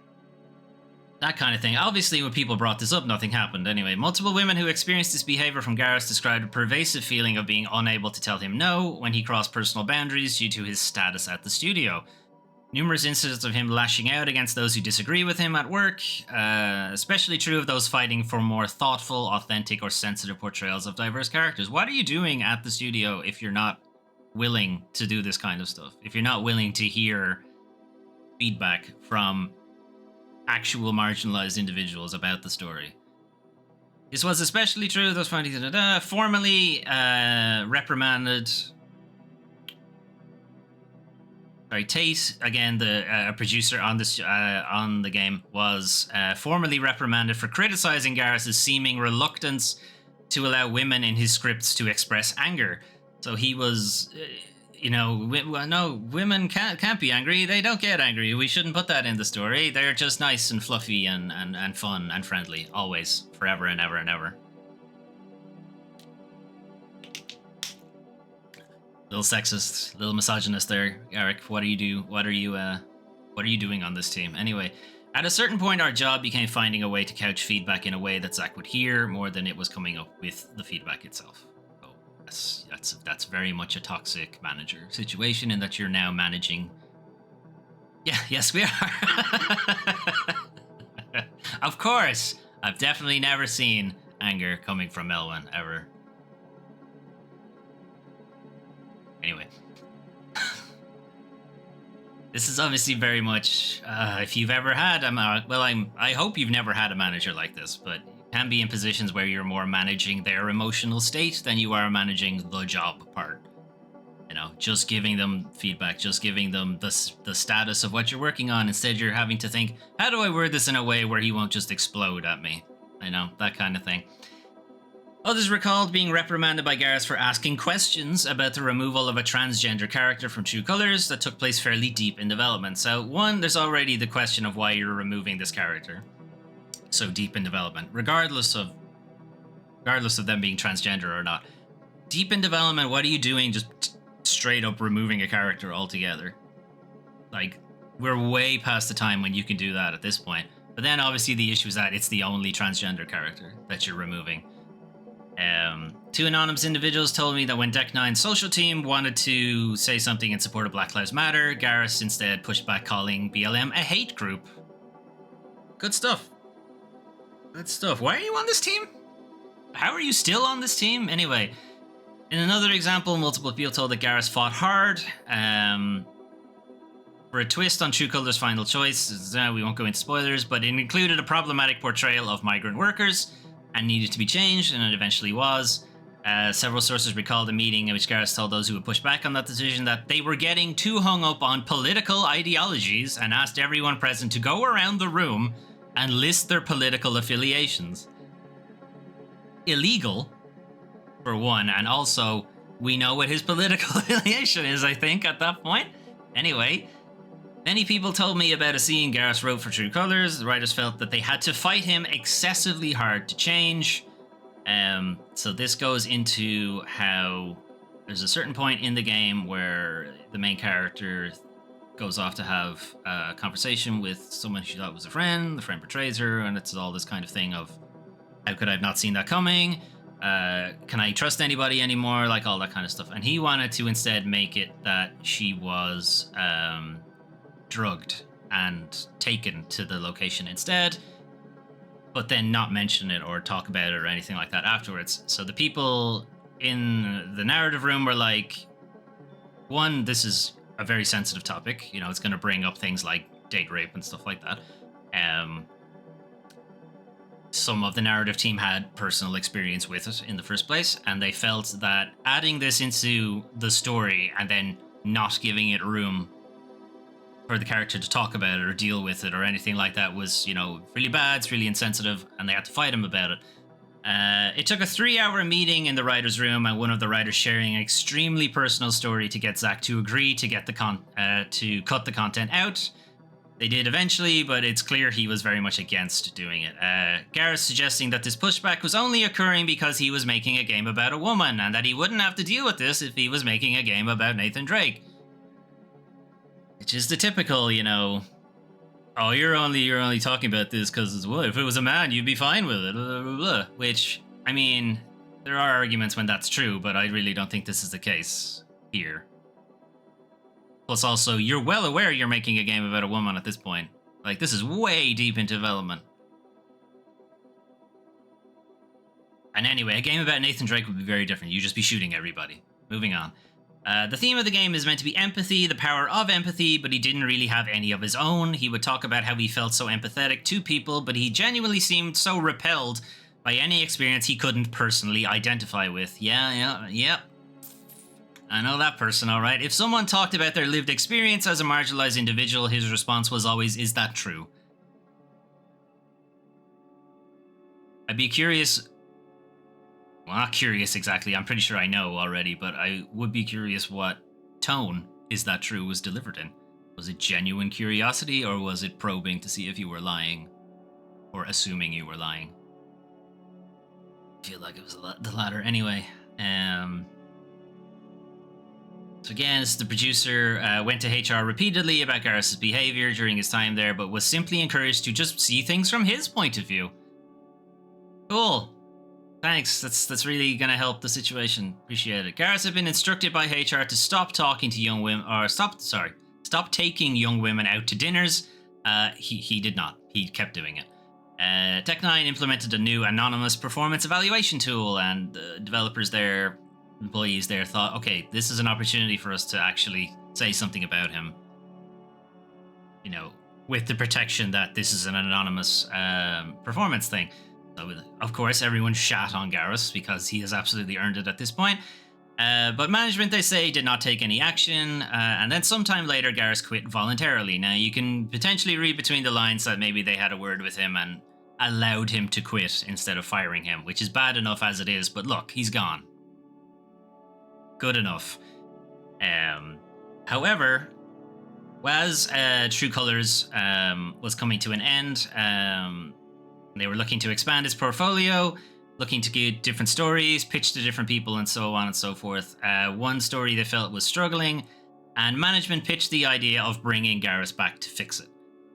that kind of thing. Obviously, when people brought this up, nothing happened. Anyway, multiple women who experienced this behavior from Garris described a pervasive feeling of being unable to tell him no when he crossed personal boundaries due to his status at the studio. Numerous incidents of him lashing out against those who disagree with him at work, especially true of those fighting for more thoughtful, authentic, or sensitive portrayals of diverse characters. What are you doing at the studio if you're not willing to do this kind of stuff? If you're not willing to hear feedback from actual marginalized individuals about the story? This was especially true of those formally reprimanded. Sorry, Tate, again, the producer on this on the game, was formally reprimanded for criticizing Garris's seeming reluctance to allow women in his scripts to express anger. So he was, no, women can't be angry. They don't get angry. We shouldn't put that in the story. They're just nice and fluffy and fun and friendly, always, forever and ever and ever. Little sexist, little misogynist there, Eric. What are you doing on this team? Anyway, at a certain point, our job became finding a way to couch feedback in a way that Zach would hear more than it was coming up with the feedback itself. So that's very much a toxic manager situation in that you're now managing. Yeah, yes, we are. Of course, I've definitely never seen anger coming from Melwin ever. Anyway, this is obviously very much, if you've ever had I hope you've never had a manager like this, but you can be in positions where you're more managing their emotional state than you are managing the job part. Just giving them feedback, just giving them the status of what you're working on. Instead, you're having to think, how do I word this in a way where he won't just explode at me? That kind of thing. Others recalled being reprimanded by Garris for asking questions about the removal of a transgender character from True Colors that took place fairly deep in development. So, one, there's already the question of why you're removing this character so deep in development, regardless of them being transgender or not. Deep in development, what are you doing just straight up removing a character altogether? We're way past the time when you can do that at this point. But then, obviously, the issue is that it's the only transgender character that you're removing. Two anonymous individuals told me that when Deck 9's social team wanted to say something in support of Black Lives Matter, Garris instead pushed back, calling BLM a hate group. Good stuff. Why are you on this team? How are you still on this team? Anyway, in another example, multiple people told that Garris fought hard for a twist on True Colors' final choice. We won't go into spoilers, but it included a problematic portrayal of migrant workers and needed to be changed, and it eventually was. Several sources recalled a meeting in which Gareth told those who would push back on that decision that they were getting too hung up on political ideologies and asked everyone present to go around the room and list their political affiliations. Illegal, for one, and also we know what his political affiliation is, I think, at that point. Anyway, many people told me about a scene Gareth wrote for True Colors. The writers felt that they had to fight him excessively hard to change. So this goes into how there's a certain point in the game where the main character goes off to have a conversation with someone she thought was a friend. The friend betrays her, and it's all this kind of thing of, how could I have not seen that coming? Can I trust anybody anymore? Like all that kind of stuff. And he wanted to instead make it that she was drugged and taken to the location instead, but then not mention it or talk about it or anything like that afterwards. So the people in the narrative room were like, one, this is a very sensitive topic. You know, it's going to bring up things like date rape and stuff like that. Some of the narrative team had personal experience with it in the first place, and they felt that adding this into the story and then not giving it room for the character to talk about it or deal with it or anything like that was, you know, really bad, it's really insensitive, and they had to fight him about it. It took a 3-hour meeting in the writer's room and one of the writers sharing an extremely personal story to get Zach to agree to get to cut the content out. They did eventually, but it's clear he was very much against doing it. Gareth suggesting that this pushback was only occurring because he was making a game about a woman and that he wouldn't have to deal with this if he was making a game about Nathan Drake. Which is the typical, you know, oh, you're only talking about this because if it was a man, you'd be fine with it. Blah, blah, blah. Which, I mean, there are arguments when that's true, but I really don't think this is the case here. Plus, also, you're well aware you're making a game about a woman at this point. Like, this is way deep into development. And anyway, a game about Nathan Drake would be very different. You'd just be shooting everybody. Moving on. The theme of the game is meant to be empathy, the power of empathy, but he didn't really have any of his own. He would talk about how he felt so empathetic to people, but he genuinely seemed so repelled by any experience he couldn't personally identify with. Yeah. I know that person, all right. If someone talked about their lived experience as a marginalized individual, his response was always, is that true? I'd be curious. Well, not curious exactly. I'm pretty sure I know already, but I would be curious what tone "is that true" was delivered in. Was it genuine curiosity, or was it probing to see if you were lying, or assuming you were lying? I feel like it was the latter. Anyway, so again, the producer went to HR repeatedly about Gareth's behavior during his time there, but was simply encouraged to just see things from his point of view. Cool. Thanks, that's really gonna help the situation. Appreciate it. Gareth had been instructed by HR to stop talking to young women, or stop taking young women out to dinners. He did not. He kept doing it. Tech9 implemented a new anonymous performance evaluation tool, and the employees there thought, okay, this is an opportunity for us to actually say something about him. You know, with the protection that this is an anonymous performance thing. Of course, everyone shat on Gareth because he has absolutely earned it at this point. But management, they say, did not take any action. And then sometime later, Gareth quit voluntarily. Now, you can potentially read between the lines that maybe they had a word with him and allowed him to quit instead of firing him, which is bad enough as it is. But look, he's gone. Good enough. However, as True Colors was coming to an end, they were looking to expand its portfolio, looking to get different stories, pitch to different people, and so on and so forth. One story they felt was struggling, and management pitched the idea of bringing Gareth back to fix it,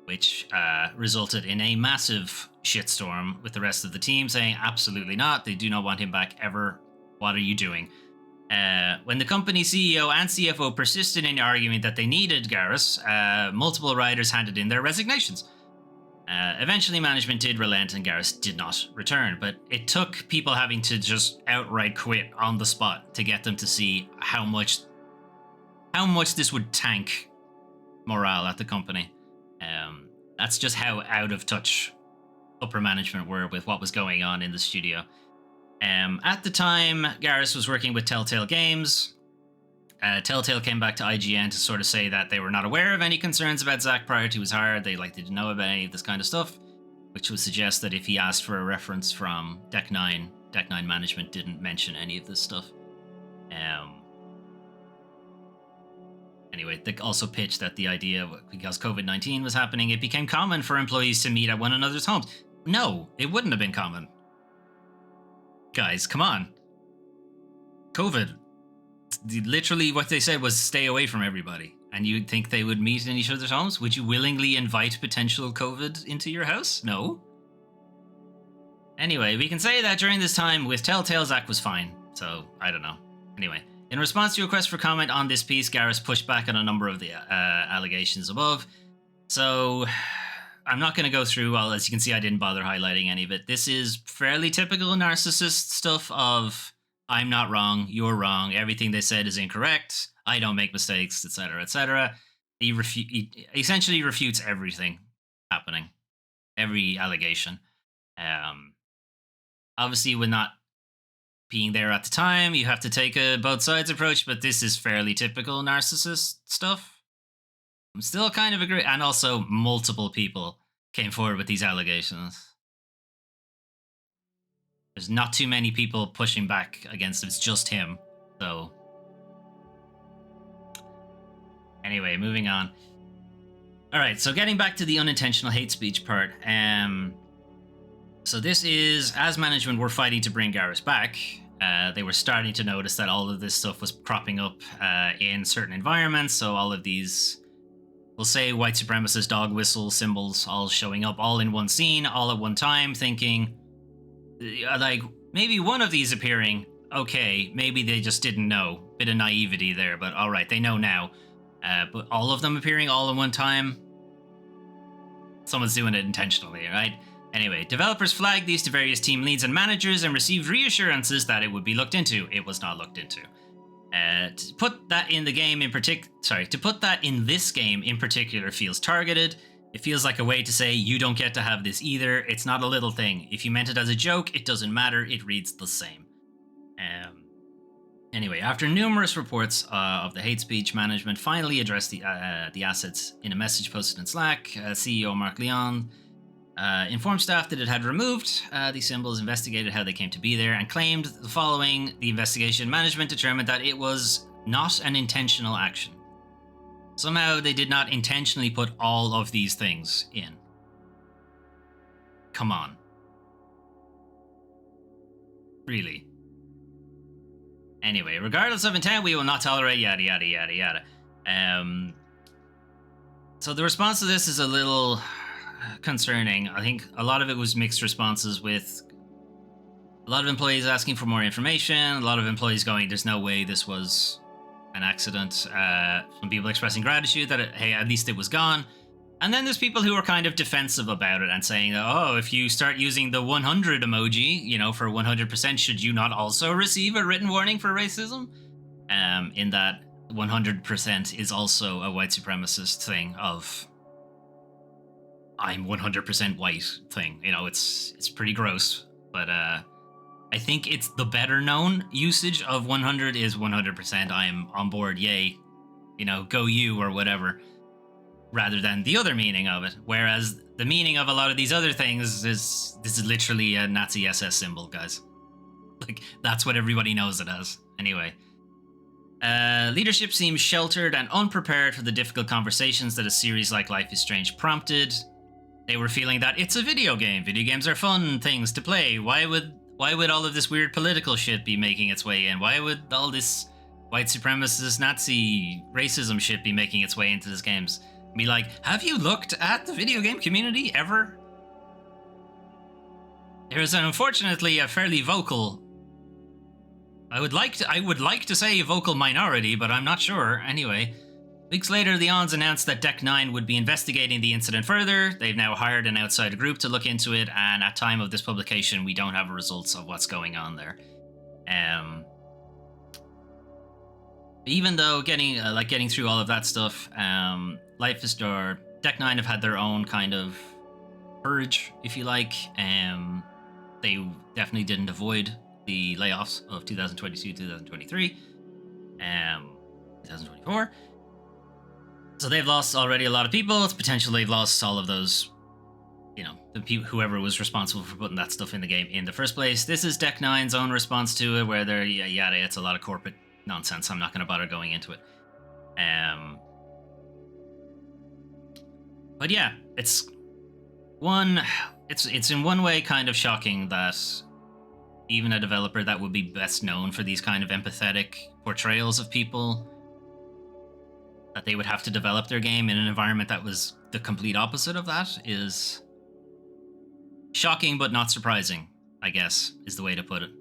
which resulted in a massive shitstorm with the rest of the team saying, absolutely not, they do not want him back ever. What are you doing? When the company CEO and CFO persisted in arguing that they needed Gareth, multiple writers handed in their resignations. Eventually, management did relent and Gareth did not return, but it took people having to just outright quit on the spot to get them to see how much this would tank morale at the company. That's just how out of touch upper management were with what was going on in the studio. At the time, Garrus was working with Telltale Games. Telltale came back to IGN to sort of say that they were not aware of any concerns about Zach prior to his hire. They didn't know about any of this kind of stuff, which would suggest that if he asked for a reference from Deck 9, Deck 9 management didn't mention any of this stuff. Anyway, they also pitched that the idea, because COVID-19 was happening, it became common for employees to meet at one another's homes. No, it wouldn't have been common. Guys, come on. COVID. Literally what they said was stay away from everybody. And you'd think they would meet in each other's homes? Would you willingly invite potential COVID into your house? No. Anyway, we can say that during this time with Telltale, Zach was fine. So, I don't know. Anyway, in response to a request for comment on this piece, Garrus pushed back on a number of the allegations above. So, I'm not going to go through, well, as you can see, I didn't bother highlighting any of it. This is fairly typical narcissist stuff of, I'm not wrong, you're wrong, everything they said is incorrect, I don't make mistakes, etc., etc. He essentially refutes everything happening, every allegation. Obviously, with not being there at the time, you have to take a both sides approach, but this is fairly typical narcissist stuff. I'm still kind of agree, and also multiple people came forward with these allegations. There's not too many people pushing back against him. It's just him. So, anyway, moving on. All right, so getting back to the unintentional hate speech part. So this is, as management were fighting to bring Garrus back, they were starting to notice that all of this stuff was cropping up in certain environments. So all of these, we'll say, white supremacist dog whistle symbols all showing up all in one scene, all at one time, thinking, like, maybe one of these appearing, okay, maybe they just didn't know. Bit of naivety there, but all right, they know now. But all of them appearing all in one time, someone's doing it intentionally, right? Anyway, developers flagged these to various team leads and managers and received reassurances that it would be looked into. It was not looked into. To put that in the game in to put that in this game in particular feels targeted. It feels like a way to say, you don't get to have this either. It's not a little thing. If you meant it as a joke, it doesn't matter. It reads the same. Anyway, after numerous reports of the hate speech, management finally addressed the assets in a message posted in Slack. CEO Mark Leon informed staff that it had removed these symbols, investigated how they came to be there, and claimed the following: the investigation management determined that it was not an intentional action. Somehow they did not intentionally put all of these things in. Come on. Really? Anyway, regardless of intent, we will not tolerate yada yada yada yada. So the response to this is a little concerning. I think a lot of it was mixed responses, with a lot of employees asking for more information, a lot of employees going, there's no way this was an accident. Some people expressing gratitude that, hey, at least it was gone. And then there's people who are kind of defensive about it and saying, oh, if you start using the 100 emoji, for 100%, should you not also receive a written warning for racism? In that 100% is also a white supremacist thing of, I'm 100% white thing. It's pretty gross, but I think it's the better known usage of 100 is 100%. I'm on board, yay, go you or whatever, rather than the other meaning of it. Whereas the meaning of a lot of these other things is, this is literally a Nazi SS symbol, guys. Like, that's what everybody knows it as. Anyway. Leadership seems sheltered and unprepared for the difficult conversations that a series like Life is Strange prompted. They were feeling that it's a video game. Video games are fun things to play. Why would all of this weird political shit be making its way in? Why would all this white supremacist Nazi racism shit be making its way into these games? Be like, have you looked at the video game community ever? There's unfortunately a fairly vocal, I would like to say vocal minority, but I'm not sure. Anyway, weeks later, the Ons announced that Deck 9 would be investigating the incident further. They've now hired an outside group to look into it, and at time of this publication, we don't have results of what's going on there. Even though getting through all of that stuff, Deck 9 have had their own kind of purge, if you like. They definitely didn't avoid the layoffs of 2022, 2023, 2024. So they've lost already a lot of people. It's potential they've lost all of those, the people, whoever was responsible for putting that stuff in the game in the first place. This is Deck Nine's own response to it, where they're it's a lot of corporate nonsense. I'm not going to bother going into it. But yeah, it's in one way kind of shocking that even a developer that would be best known for these kind of empathetic portrayals of people, that they would have to develop their game in an environment that was the complete opposite of that, is shocking but not surprising, I guess, is the way to put it.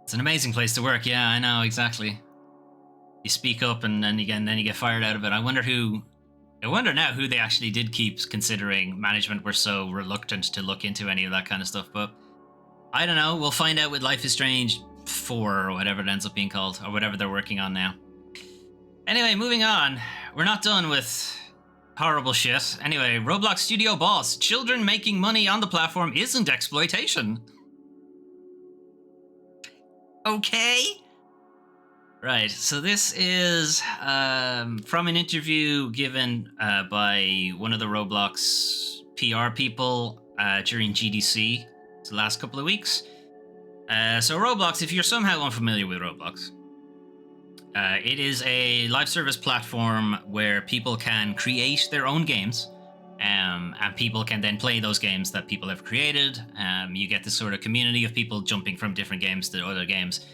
It's an amazing place to work. Yeah, I know, exactly. You speak up and then you get fired out of it. I wonder now who they actually did keep, considering management were so reluctant to look into any of that kind of stuff. But I don't know. We'll find out with Life is Strange 4 or whatever it ends up being called, or whatever they're working on now. Anyway, moving on. We're not done with horrible shit. Anyway, Roblox studio boss. Children making money on the platform isn't exploitation. Okay. Right, so this is from an interview given by one of the Roblox PR people during GDC, the last couple of weeks. So Roblox, if you're somehow unfamiliar with Roblox, it is a live service platform where people can create their own games, and people can then play those games that people have created. You get this sort of community of people jumping from different games to other games,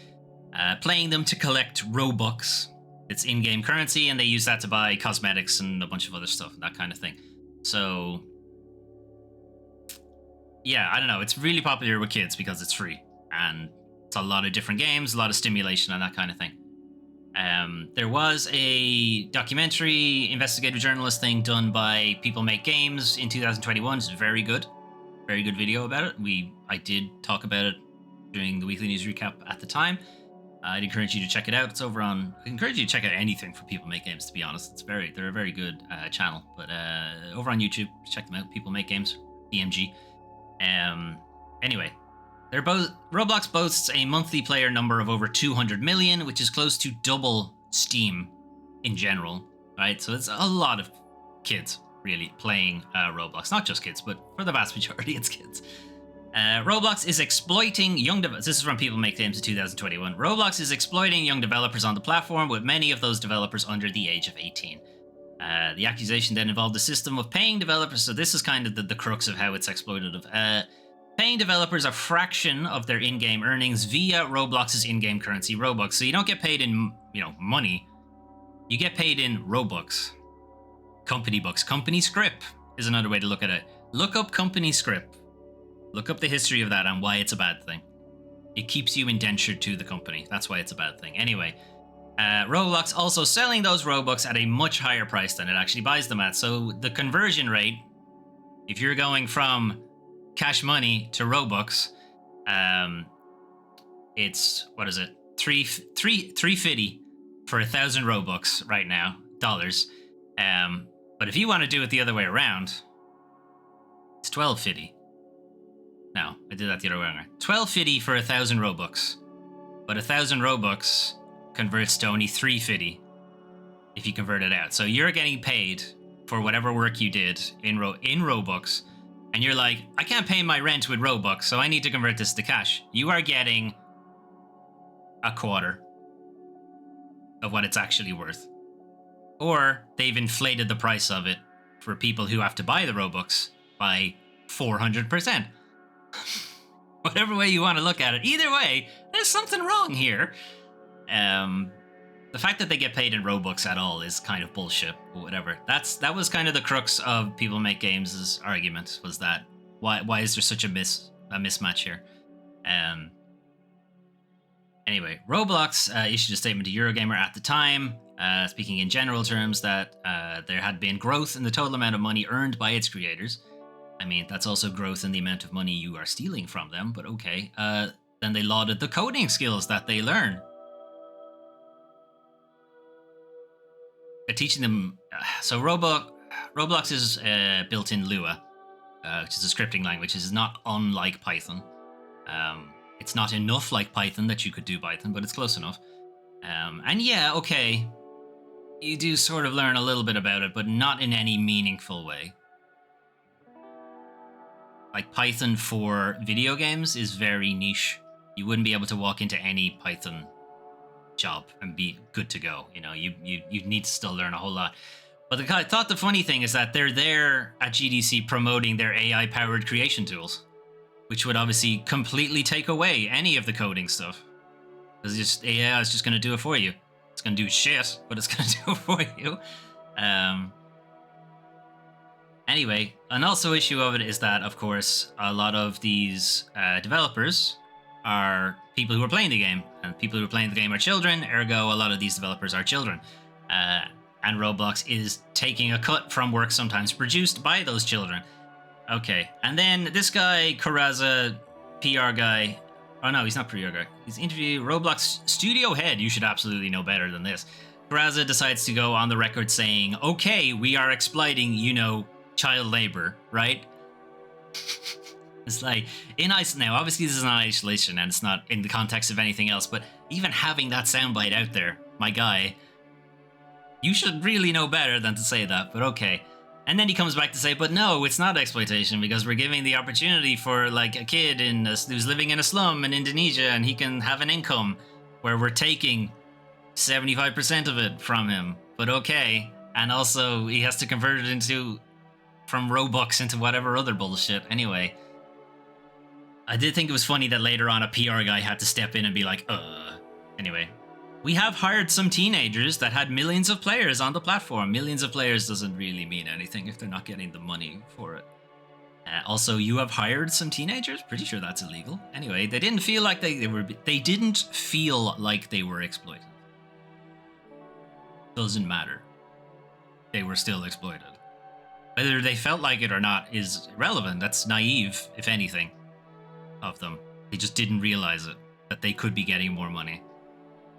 playing them to collect Robux. It's in-game currency, and they use that to buy cosmetics and a bunch of other stuff, that kind of thing. So, yeah, I don't know. It's really popular with kids because it's free, and it's a lot of different games, a lot of stimulation, and that kind of thing. There was a documentary, investigative journalist thing done by People Make Games in 2021. It's very good video about it. I did talk about it during the weekly news recap at the time. I'd encourage you to check it out. It's over on. I encourage you to check out anything from People Make Games. To be honest, they're a very good channel. But over on YouTube, check them out. People Make Games, PMG. Anyway, Roblox boasts a monthly player number of over 200 million, which is close to double Steam in general. Right, so it's a lot of kids really playing Roblox. Not just kids, but for the vast majority, it's kids. Roblox is exploiting young developers. This is from People Make Games in 2021. Roblox is exploiting young developers on the platform, with many of those developers under the age of 18. The accusation then involved a system of paying developers. So this is kind of the crux of how it's exploitative. Paying developers a fraction of their in-game earnings via Roblox's in-game currency, Robux. So you don't get paid in, money. You get paid in Robux. Company bucks. Company script is another way to look at it. Look up company script. Look up the history of that and why it's a bad thing. It keeps you indentured to the company. That's why it's a bad thing. Anyway, Roblox also selling those Robux at a much higher price than it actually buys them at. So the conversion rate, if you're going from cash money to Robux, it's, what is it? $350 for 1,000 Robux right now, dollars. But if you want to do it the other way around, it's $12.50. No, I did that the other way around. $12.50 for 1,000 Robux. But 1,000 Robux converts to only $3.50 if you convert it out. So you're getting paid for whatever work you did in Robux. And you're like, I can't pay my rent with Robux, so I need to convert this to cash. You are getting a quarter of what it's actually worth. Or they've inflated the price of it for people who have to buy the Robux by 400%. Whatever way you want to look at it. Either way, there's something wrong here. The fact that they get paid in Robux at all is kind of bullshit, but whatever. That was kind of the crux of People Make Games' argument, was that why is there such a mismatch here? Anyway, Roblox issued a statement to Eurogamer at the time, speaking in general terms, that there had been growth in the total amount of money earned by its creators. I mean, that's also growth in the amount of money you are stealing from them, but okay. Then they lauded the coding skills that they learn. They're teaching them... So Roblox is built in Lua, which is a scripting language. It's not unlike Python. It's not enough like Python that you could do Python, but it's close enough. And yeah, okay, you do sort of learn a little bit about it, but not in any meaningful way. Like Python for video games is very niche. You wouldn't be able to walk into any Python job and be good to go. You know, you need to still learn a whole lot. But I thought the funny thing is that they're there at GDC promoting their AI-powered creation tools, which would obviously completely take away any of the coding stuff. Because just AI is just going to do it for you. It's going to do shit, but it's going to do it for you. Anyway, an also issue of it is that, of course, a lot of these developers are people who are playing the game, and people who are playing the game are children, ergo a lot of these developers are children. And Roblox is taking a cut from work sometimes produced by those children. Okay, and then this guy, Karaza, PR guy, oh no, he's not PR guy, he's interviewed Roblox studio head, you should absolutely know better than this. Karaza decides to go on the record saying, okay, we are exploiting, child labor, right? It's like, now, obviously this is not isolation and it's not in the context of anything else, but even having that soundbite out there, my guy, you should really know better than to say that, but okay. And then he comes back to say, but no, it's not exploitation because we're giving the opportunity for like a kid who's living in a slum in Indonesia and he can have an income where we're taking 75% of it from him, but okay. And also he has to convert it from Robux into whatever other bullshit. Anyway, I did think it was funny that later on a PR guy had to step in and be like, Anyway, we have hired some teenagers that had millions of players on the platform. Millions of players doesn't really mean anything if they're not getting the money for it. Also, you have hired some teenagers? Pretty sure that's illegal. Anyway, they didn't feel like they didn't feel like they were exploited. Doesn't matter. They were still exploited. Whether they felt like it or not is irrelevant. That's naive, if anything, of them. They just didn't realize it, that they could be getting more money,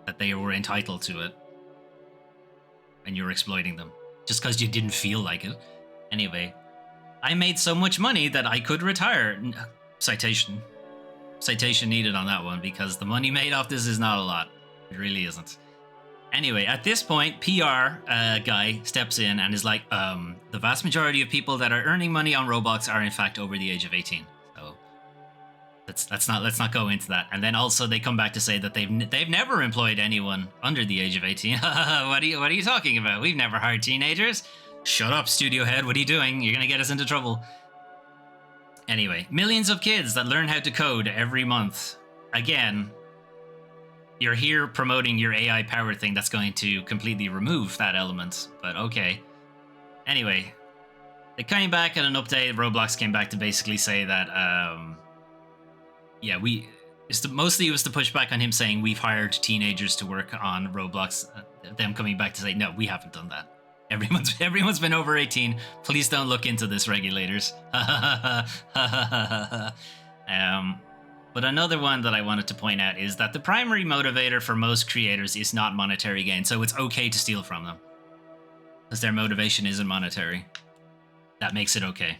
that they were entitled to it, and you're exploiting them just because you didn't feel like it. Anyway, I made so much money that I could retire. Citation needed on that one because the money made off this is not a lot. It really isn't. Anyway, at this point, PR guy steps in and is like, the vast majority of people that are earning money on Roblox are in fact over the age of 18. So let's not go into that. And then also they come back to say that they've never employed anyone under the age of 18. What are you talking about? We've never hired teenagers. Shut up, studio head. What are you doing? You're gonna get us into trouble. Anyway, millions of kids that learn how to code every month. Again, you're here promoting your AI powered thing that's going to completely remove that element, but okay. Anyway, they came back at an update. Roblox came back to basically say that, mostly it was to push back on him saying we've hired teenagers to work on Roblox. Them coming back to say, no, we haven't done that. Everyone's been over 18. Please don't look into this, regulators. But another one that I wanted to point out is that the primary motivator for most creators is not monetary gain, so it's okay to steal from them. Because their motivation isn't monetary. That makes it okay.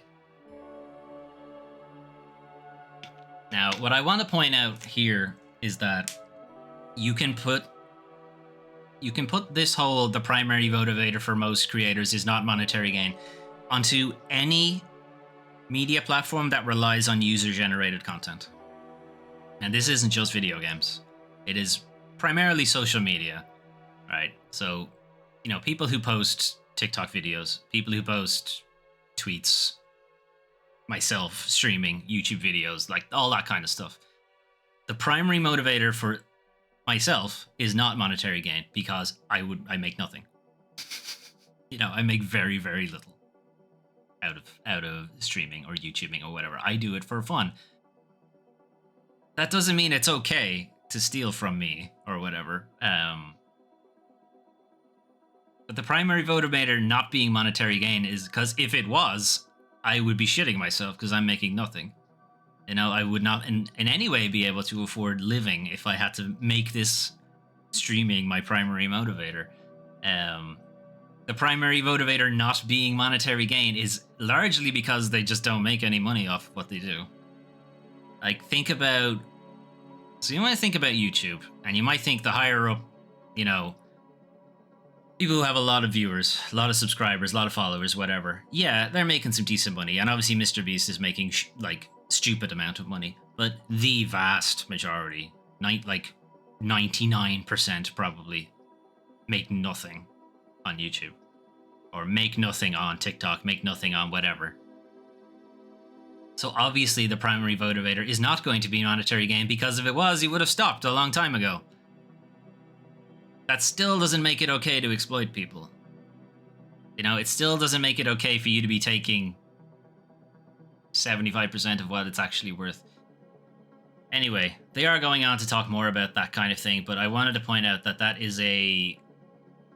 Now, what I want to point out here is that you can put this whole, the primary motivator for most creators is not monetary gain, onto any media platform that relies on user-generated content. And this isn't just video games. It is primarily social media, right? So, people who post TikTok videos, people who post tweets, myself streaming YouTube videos, like all that kind of stuff. The primary motivator for myself is not monetary gain because I make nothing. I make very, very little out of streaming or YouTubing or whatever. I do it for fun. That doesn't mean it's okay to steal from me or whatever. But the primary motivator not being monetary gain is because if it was, I would be shitting myself because I'm making nothing. I would not in any way be able to afford living if I had to make this streaming my primary motivator. The primary motivator not being monetary gain is largely because they just don't make any money off what they do. Like, think about So you might think about YouTube, and you might think the higher up, you know, people who have a lot of viewers, a lot of subscribers, a lot of followers, whatever. Yeah, they're making some decent money, and obviously MrBeast is making like stupid amount of money. But the vast majority, 99% probably, make nothing on YouTube, or make nothing on TikTok, make nothing on whatever. So obviously the primary motivator is not going to be monetary gain, because if it was, he would have stopped a long time ago. That still doesn't make it okay to exploit people. You know, it still doesn't make it okay for you to be taking 75% of what it's actually worth. Anyway, they are going on to talk more about that kind of thing, but I wanted to point out that that is a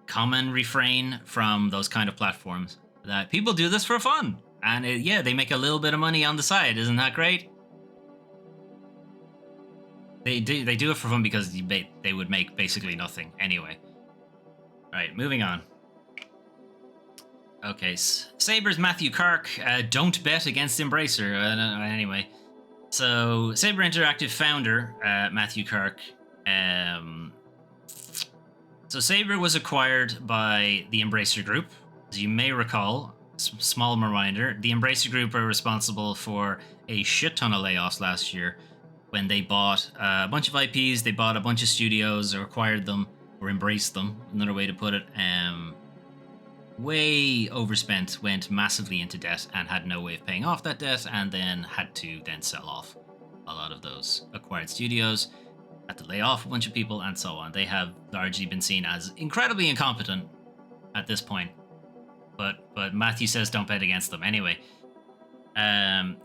common refrain from those kind of platforms, that people do this for fun. And yeah, they make a little bit of money on the side. Isn't that great? They do it for fun because they would make basically nothing anyway. Right, moving on. Okay, Saber's Matthew Kark. Don't bet against Embracer. Anyway, so Saber Interactive founder Matthew Kark. So Saber was acquired by the Embracer Group. As you may recall, small reminder, the Embracer Group are responsible for a shit ton of layoffs last year when they bought a bunch of IPs, they bought a bunch of studios, or acquired them, or embraced them, another way to put it. Way overspent, went massively into debt, and had no way of paying off that debt, and then had to then sell off a lot of those acquired studios, had to lay off a bunch of people, and so on. They have largely been seen as incredibly incompetent at this point. But Matthew says don't bet against them. Anyway,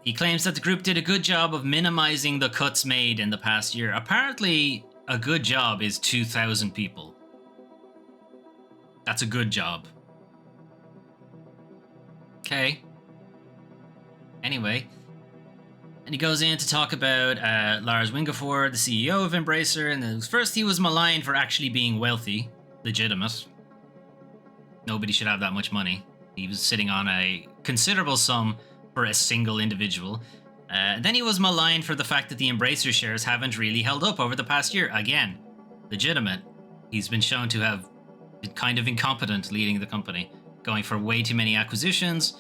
he claims that the group did a good job of minimizing the cuts made in the past year. Apparently, a good job is 2,000 people. That's a good job. Okay. Anyway, and he goes in to talk about Lars Wingeford, the CEO of Embracer, and first he was maligned for actually being wealthy, legitimate. Nobody should have that much money. He was sitting on a considerable sum for a single individual. Then he was maligned for the fact that the Embracer shares haven't really held up over the past year. Again, legitimate. He's been shown to have been kind of incompetent leading the company, going for way too many acquisitions,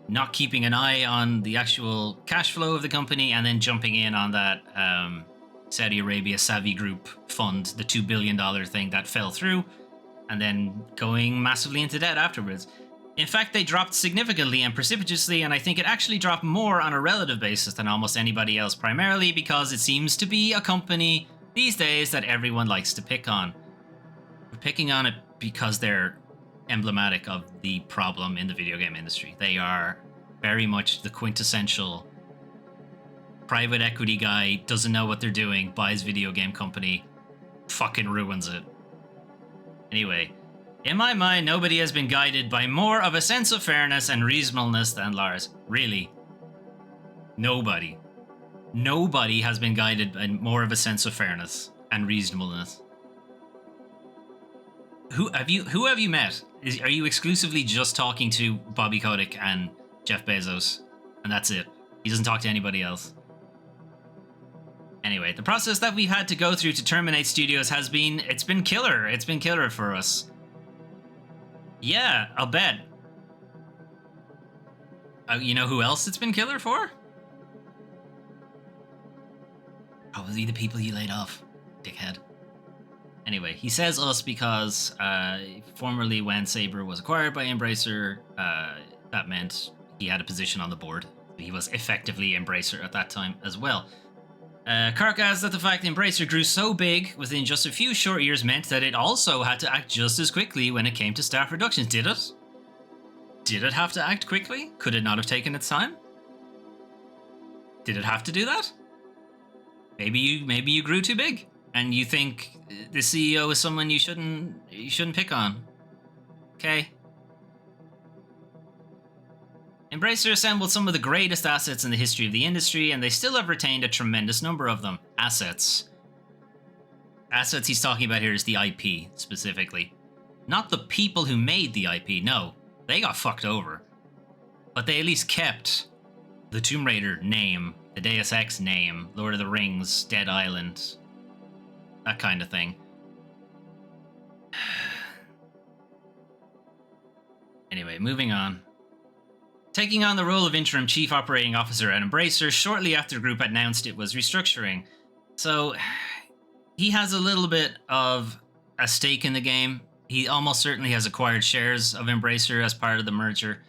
not keeping an eye on the actual cash flow of the company, and then jumping in on that Saudi Arabia Savvy Group fund, the $2 billion thing that fell through, and then going massively into debt afterwards. In fact, they dropped significantly and precipitously, and I think it actually dropped more on a relative basis than almost anybody else, primarily because it seems to be a company these days that everyone likes to pick on. We're picking on it because they're emblematic of the problem in the video game industry. They are very much the quintessential private equity guy, doesn't know what they're doing, buys video game company, fucking ruins it. Anyway, in my mind, nobody has been guided by more of a sense of fairness and reasonableness than Lars. Really. Nobody. Nobody has been guided by more of a sense of fairness and reasonableness. Who have you met? Are you exclusively just talking to Bobby Kotick and Jeff Bezos, and that's it? He doesn't talk to anybody else. Anyway, the process that we've had to go through to terminate studios it's been killer. It's been killer for us. Yeah, I'll bet. You know who else it's been killer for? Probably the people you laid off, dickhead. Anyway, he says us because formerly when Saber was acquired by Embracer, that meant he had a position on the board. He was effectively Embracer at that time as well. Kark adds that the fact Embracer grew so big within just a few short years meant that it also had to act just as quickly when it came to staff reductions. Did it? Did it have to act quickly? Could it not have taken its time? Did it have to do that? Maybe you grew too big, and you think the CEO is someone you shouldn't pick on. Okay. Embracer assembled some of the greatest assets in the history of the industry, and they still have retained a tremendous number of them. Assets. Assets he's talking about here is the IP, specifically. Not the people who made the IP, no. They got fucked over. But they at least kept the Tomb Raider name, the Deus Ex name, Lord of the Rings, Dead Island, that kind of thing. Anyway, moving on. Taking on the role of interim chief operating officer at Embracer shortly after the group announced it was restructuring. So he has a little bit of a stake in the game. He almost certainly has acquired shares of Embracer as part of the merger.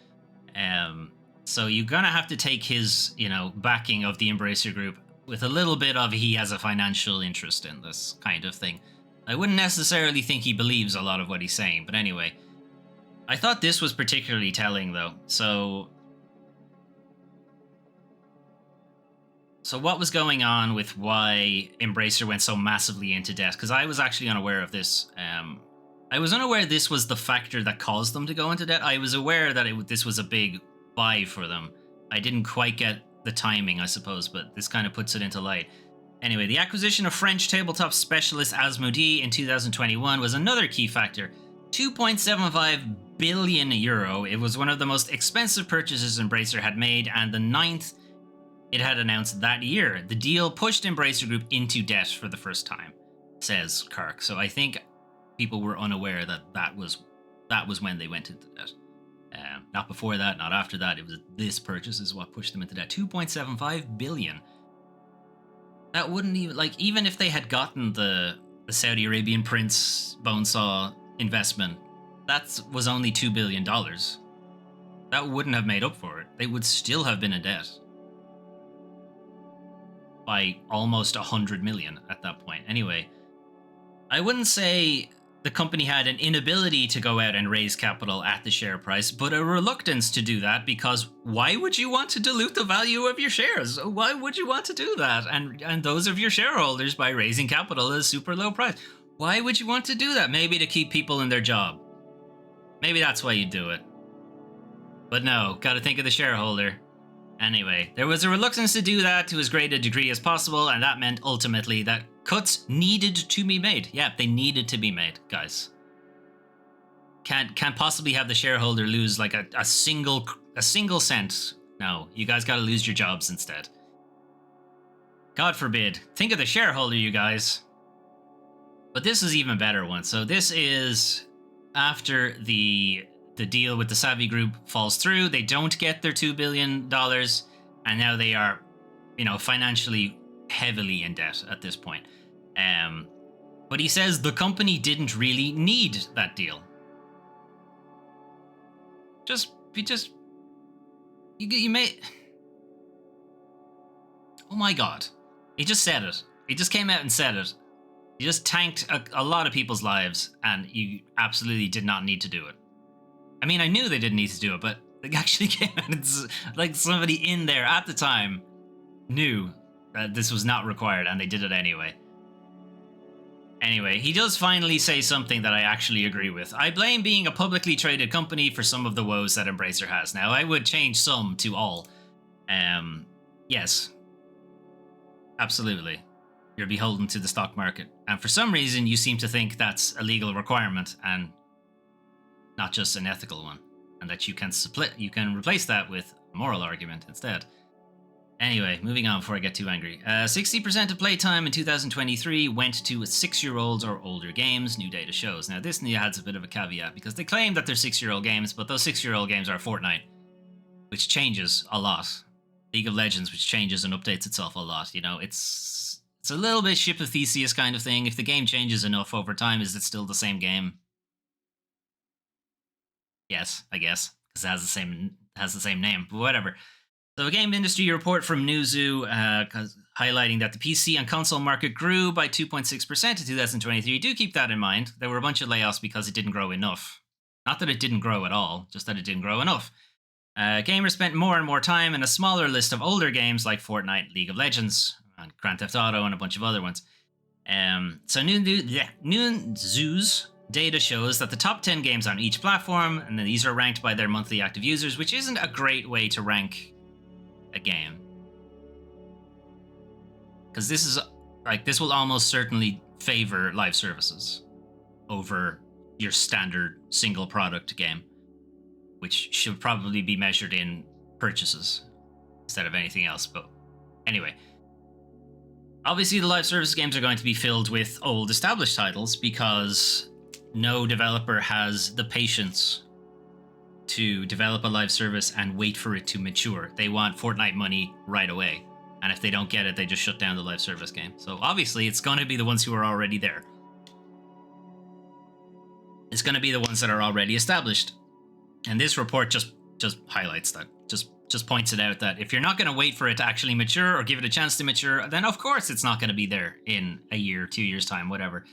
So you're gonna have to take his, backing of the Embracer group with a little bit of he has a financial interest in this kind of thing. I wouldn't necessarily think he believes a lot of what he's saying, but anyway. I thought this was particularly telling, though. So what was going on with why Embracer went so massively into debt? Because I was actually unaware of this. I was unaware this was the factor that caused them to go into debt. I was aware that this was a big buy for them. I didn't quite get the timing, I suppose, but this kind of puts it into light. Anyway, the acquisition of French tabletop specialist Asmodee in 2021 was another key factor. 2.75 billion euro. It was one of the most expensive purchases Embracer had made, and the 9th it had announced that year. The deal pushed Embracer Group into debt for the first time, says Kirk. So I think people were unaware that was when they went into debt. Not before that, not after that. It was this purchase is what pushed them into debt. 2.75 billion. That wouldn't even if they had gotten the Saudi Arabian Prince Bonesaw investment, that was only $2 billion. That wouldn't have made up for it. They would still have been in debt by almost 100 million at that point. Anyway, I wouldn't say the company had an inability to go out and raise capital at the share price, but a reluctance to do that, because why would you want to dilute the value of your shares? Why would you want to do that? And those of your shareholders by raising capital at a super low price. Why would you want to do that? Maybe to keep people in their job. Maybe that's why you do it. But no, gotta think of the shareholder. Anyway, there was a reluctance to do that to as great a degree as possible, and that meant ultimately that cuts needed to be made. Yeah, they needed to be made, guys. Can't possibly have the shareholder lose like a single cent. No, you guys gotta lose your jobs instead. God forbid. Think of the shareholder, you guys. But this is even better one. So this is after the deal with the Savvy Group falls through. They don't get their $2 billion, and now they are, financially heavily in debt at this point. But he says the company didn't really need that deal. You may. Oh my God. He just said it. He just came out and said it. You just tanked a lot of people's lives, and you absolutely did not need to do it. I mean, I knew they didn't need to do it, but they actually came out and like somebody in there at the time knew that this was not required, and they did it anyway. Anyway, he does finally say something that I actually agree with. I blame being a publicly traded company for some of the woes that Embracer has. Now, I would change some to all. Yes. Absolutely. You're beholden to the stock market. And for some reason, you seem to think that's a legal requirement and not just an ethical one. And that you can replace that with a moral argument instead. Anyway, moving on before I get too angry. 60% of playtime in 2023 went to 6-year-olds or older games, new data shows. Now, this adds a bit of a caveat, because they claim that they're 6-year-old games, but those 6-year-old games are Fortnite, which changes a lot. League of Legends, which changes and updates itself a lot. It's a little bit Ship of Theseus kind of thing. If the game changes enough over time, is it still the same game? Yes, I guess, because it has the same name, but whatever. So a game industry report from Newzoo highlighting that the PC and console market grew by 2.6% in 2023. Do keep that in mind. There were a bunch of layoffs because it didn't grow enough. Not that it didn't grow at all, just that it didn't grow enough. Gamers spent more and more time in a smaller list of older games like Fortnite, League of Legends, and Grand Theft Auto, and a bunch of other ones. So Newzoo's data shows that the top 10 games on each platform, and then these are ranked by their monthly active users, which isn't a great way to rank a game. Because this will almost certainly favor live services over your standard single product game, which should probably be measured in purchases instead of anything else. But anyway, Obviously, the live service games are going to be filled with old established titles because no developer has the patience to develop a live service and wait for it to mature. They want Fortnite money right away. And if they don't get it, they just shut down the live service game. So obviously, it's going to be the ones who are already there. It's going to be the ones that are already established. And this report just highlights that. Just points it out that if you're not going to wait for it to actually mature or give it a chance to mature, then of course it's not going to be there in a year, 2 years time, whatever.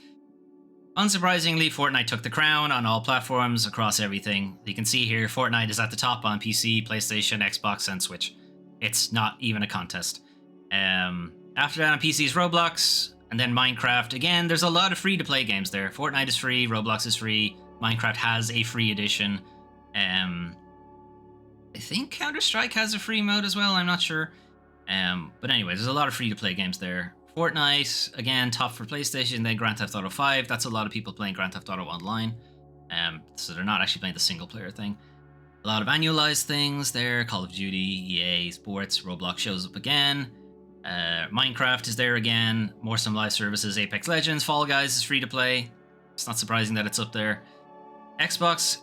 Unsurprisingly, Fortnite took the crown on all platforms across everything. You can see here, Fortnite is at the top on PC, PlayStation, Xbox, and Switch. It's not even a contest. After that on PC is Roblox, and then Minecraft. Again, there's a lot of free-to-play games there. Fortnite is free, Roblox is free, Minecraft has a free edition. I think Counter-Strike has a free mode as well, I'm not sure. But anyway, there's a lot of free-to-play games there. Fortnite, again, top for PlayStation, then Grand Theft Auto 5. That's a lot of people playing Grand Theft Auto Online. So they're not actually playing the single-player thing. A lot of annualized things there. Call of Duty, EA, Sports, Roblox shows up again. Minecraft is there again. More some live services. Apex Legends, Fall Guys is free-to-play. It's not surprising that it's up there. Xbox,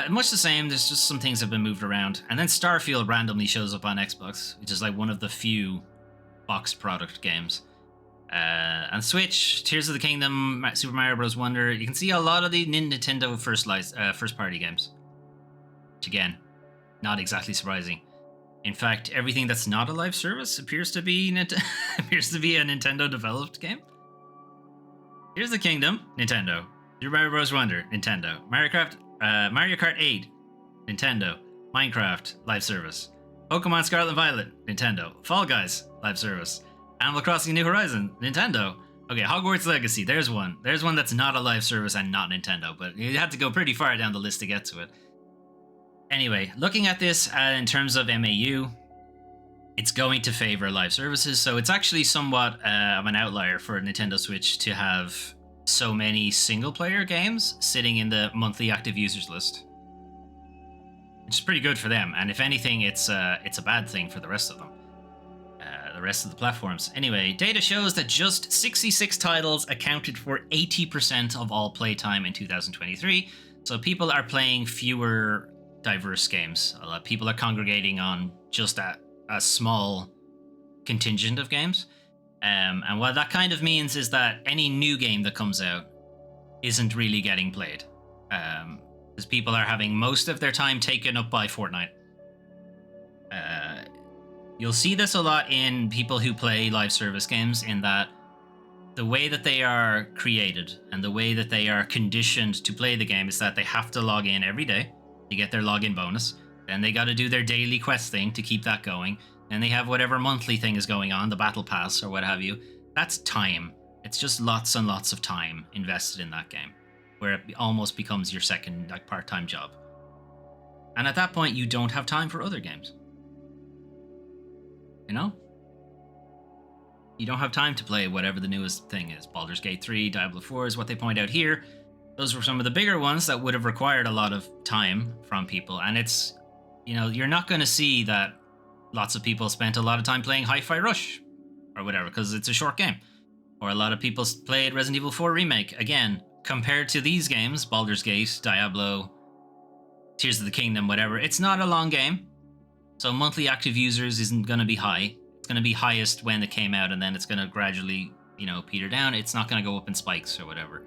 much the same. There's just some things have been moved around. And then Starfield randomly shows up on Xbox, which is like one of the few boxed product games. And Switch, Tears of the Kingdom, Super Mario Bros. Wonder. You can see a lot of the Nintendo first-party games. Which again, not exactly surprising. In fact, everything that's not a live service appears to be appears to be a Nintendo-developed game. Tears of the Kingdom, Nintendo. Super Mario Bros. Wonder, Nintendo. Mario Kart 8, Nintendo. Minecraft, live service. Pokemon Scarlet and Violet, Nintendo. Fall Guys, live service. Animal Crossing New Horizon, Nintendo. Okay, Hogwarts Legacy, there's one. There's one that's not a live service and not Nintendo, but you had to go pretty far down the list to get to it. Anyway, looking at this in terms of MAU, it's going to favor live services, so it's actually somewhat of an outlier for Nintendo Switch to have so many single-player games sitting in the monthly active users list. Which is pretty good for them, and if anything, it's a bad thing for the rest of them. The rest of the platforms. Anyway, data shows that just 66 titles accounted for 80% of all playtime in 2023, so people are playing fewer diverse games. A lot of people are congregating on just a small contingent of games. And what that kind of means is that any new game that comes out isn't really getting played. Because people are having most of their time taken up by Fortnite. You'll see this a lot in people who play live service games, in that the way that they are created and the way that they are conditioned to play the game is that they have to log in every day to get their login bonus. Then they got to do their daily quest thing to keep that going. And they have whatever monthly thing is going on, the battle pass or what have you. That's time. It's just lots and lots of time invested in that game, where it almost becomes your second part-time job. And at that point, you don't have time for other games. You know? You don't have time to play whatever the newest thing is. Baldur's Gate 3, Diablo 4 is what they point out here. Those were some of the bigger ones that would have required a lot of time from people. And it's, you're not going to see that lots of people spent a lot of time playing Hi-Fi Rush or whatever, because it's a short game. Or a lot of people played Resident Evil 4 Remake. Again, compared to these games, Baldur's Gate, Diablo, Tears of the Kingdom, whatever, it's not a long game. So monthly active users isn't going to be high. It's going to be highest when it came out, and then it's going to gradually, peter down. It's not going to go up in spikes or whatever.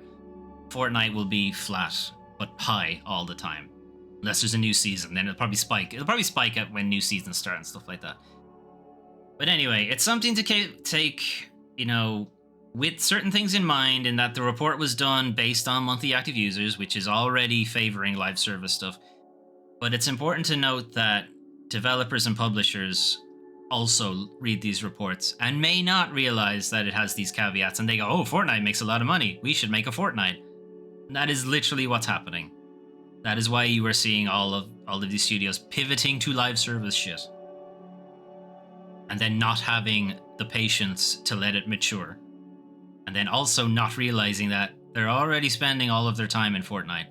Fortnite will be flat, but high all the time. Unless there's a new season, then it'll probably spike. It'll probably spike at when new seasons start and stuff like that. But anyway, it's something to take, with certain things in mind, in that the report was done based on monthly active users, which is already favoring live service stuff. But it's important to note that developers and publishers also read these reports and may not realize that it has these caveats, and they go, oh, Fortnite makes a lot of money, we should make a Fortnite. And that is literally what's happening. That is why you are seeing all of these studios pivoting to live service shit. And then not having the patience to let it mature. And then also not realizing that they're already spending all of their time in Fortnite.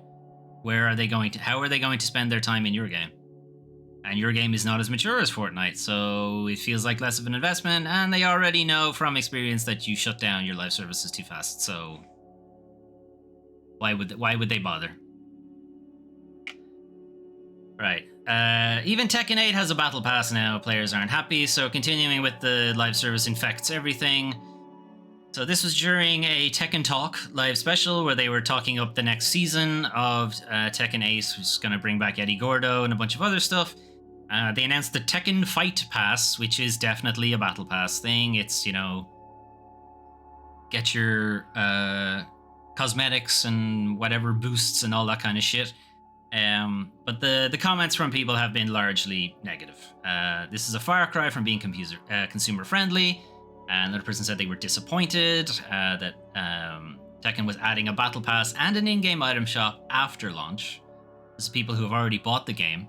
How are they going to spend their time in your game? and your game is not as mature as Fortnite, so it feels like less of an investment, and they already know from experience that you shut down your live services too fast, so why would they bother? Right. Even Tekken 8 has a battle pass now. Players aren't happy, so continuing with the live service infects everything. So this was during a Tekken Talk live special where they were talking up the next season of Tekken 8, which is going to bring back Eddie Gordo and a bunch of other stuff. They announced the Tekken Fight Pass, which is definitely a battle pass thing. It's, you know, get your cosmetics and whatever boosts and all that kind of shit. But the comments from people have been largely negative. This is a far cry from being consumer friendly. Another person said they were disappointed that Tekken was adding a battle pass and an in-game item shop after launch. This is people who have already bought the game,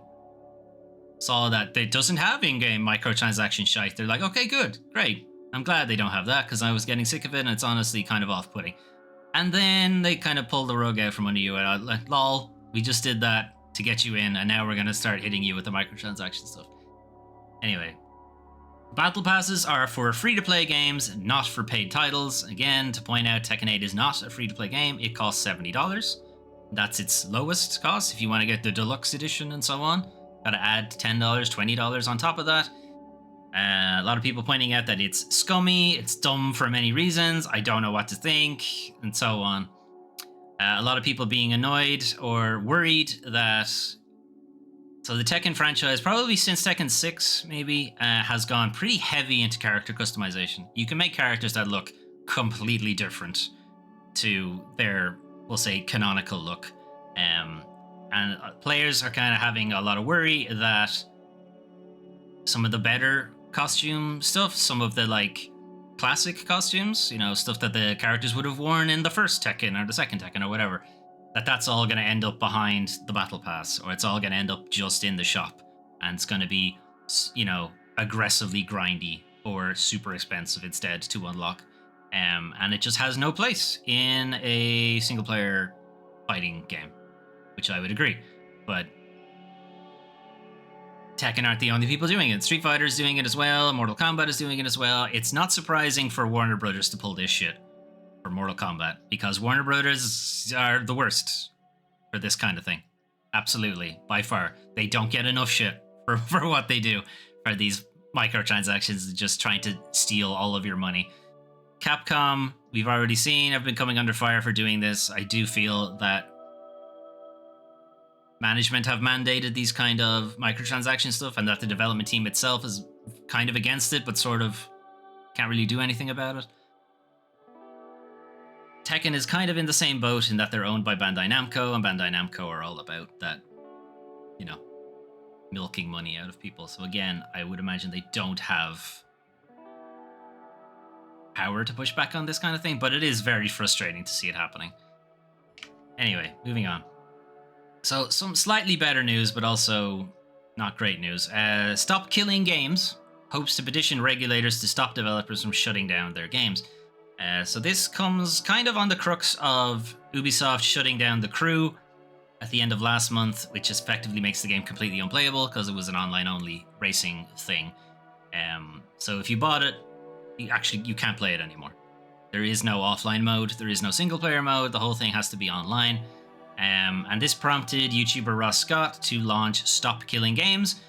saw that it doesn't have in-game microtransaction shite. They're like, okay, good, great. I'm glad they don't have that because I was getting sick of it and it's honestly kind of off-putting. And then they kind of pull the rug out from under you and like, lol, we just did that to get you in and now we're going to start hitting you with the microtransaction stuff. Anyway, battle passes are for free-to-play games, not for paid titles. Again, to point out, Tekken 8 is not a free-to-play game. It costs $70. That's its lowest cost. If you want to get the deluxe edition and so on, got to add $10, $20 on top of that. A lot of people pointing out that it's scummy, it's dumb for many reasons, I don't know what to think, and so on. A lot of people being annoyed or worried that... So the Tekken franchise, probably since Tekken 6, maybe, has gone pretty heavy into character customization. You can make characters that look completely different to their, we'll say, canonical look. And players are kind of having a lot of worry that some of the better costume stuff, some of the, like, classic costumes, you know, stuff that the characters would have worn in the first Tekken or the second Tekken or whatever, that's all going to end up behind the battle pass, or it's all going to end up just in the shop, and it's going to be, you know, aggressively grindy or super expensive instead to unlock, and it just has no place in a single player fighting game, which I would agree. But Tekken aren't the only people doing it. Street Fighter's doing it as well, Mortal Kombat is doing it as well. It's not surprising for Warner Brothers to pull this shit for Mortal Kombat, because Warner Brothers are the worst for this kind of thing. Absolutely, by far. They don't get enough shit for what they do for these microtransactions, just trying to steal all of your money. Capcom, we've already seen, have been coming under fire for doing this. I do feel that management have mandated these kind of microtransaction stuff, and that the development team itself is kind of against it, but sort of can't really do anything about it. Tekken is kind of in the same boat in that they're owned by Bandai Namco, and Bandai Namco are all about that, you know, milking money out of people. So again, I would imagine they don't have power to push back on this kind of thing, but it is very frustrating to see it happening. Anyway, moving on. So some slightly better news, but also not great news. Stop Killing Games hopes to petition regulators to stop developers from shutting down their games. So this comes kind of on the crux of Ubisoft shutting down The Crew at the end of last month, which effectively makes the game completely unplayable because it was an online-only racing thing. So if you bought it, you can't play it anymore. There is no offline mode, there is no single-player mode, the whole thing has to be online. And this prompted YouTuber Ross Scott to launch Stop Killing Games,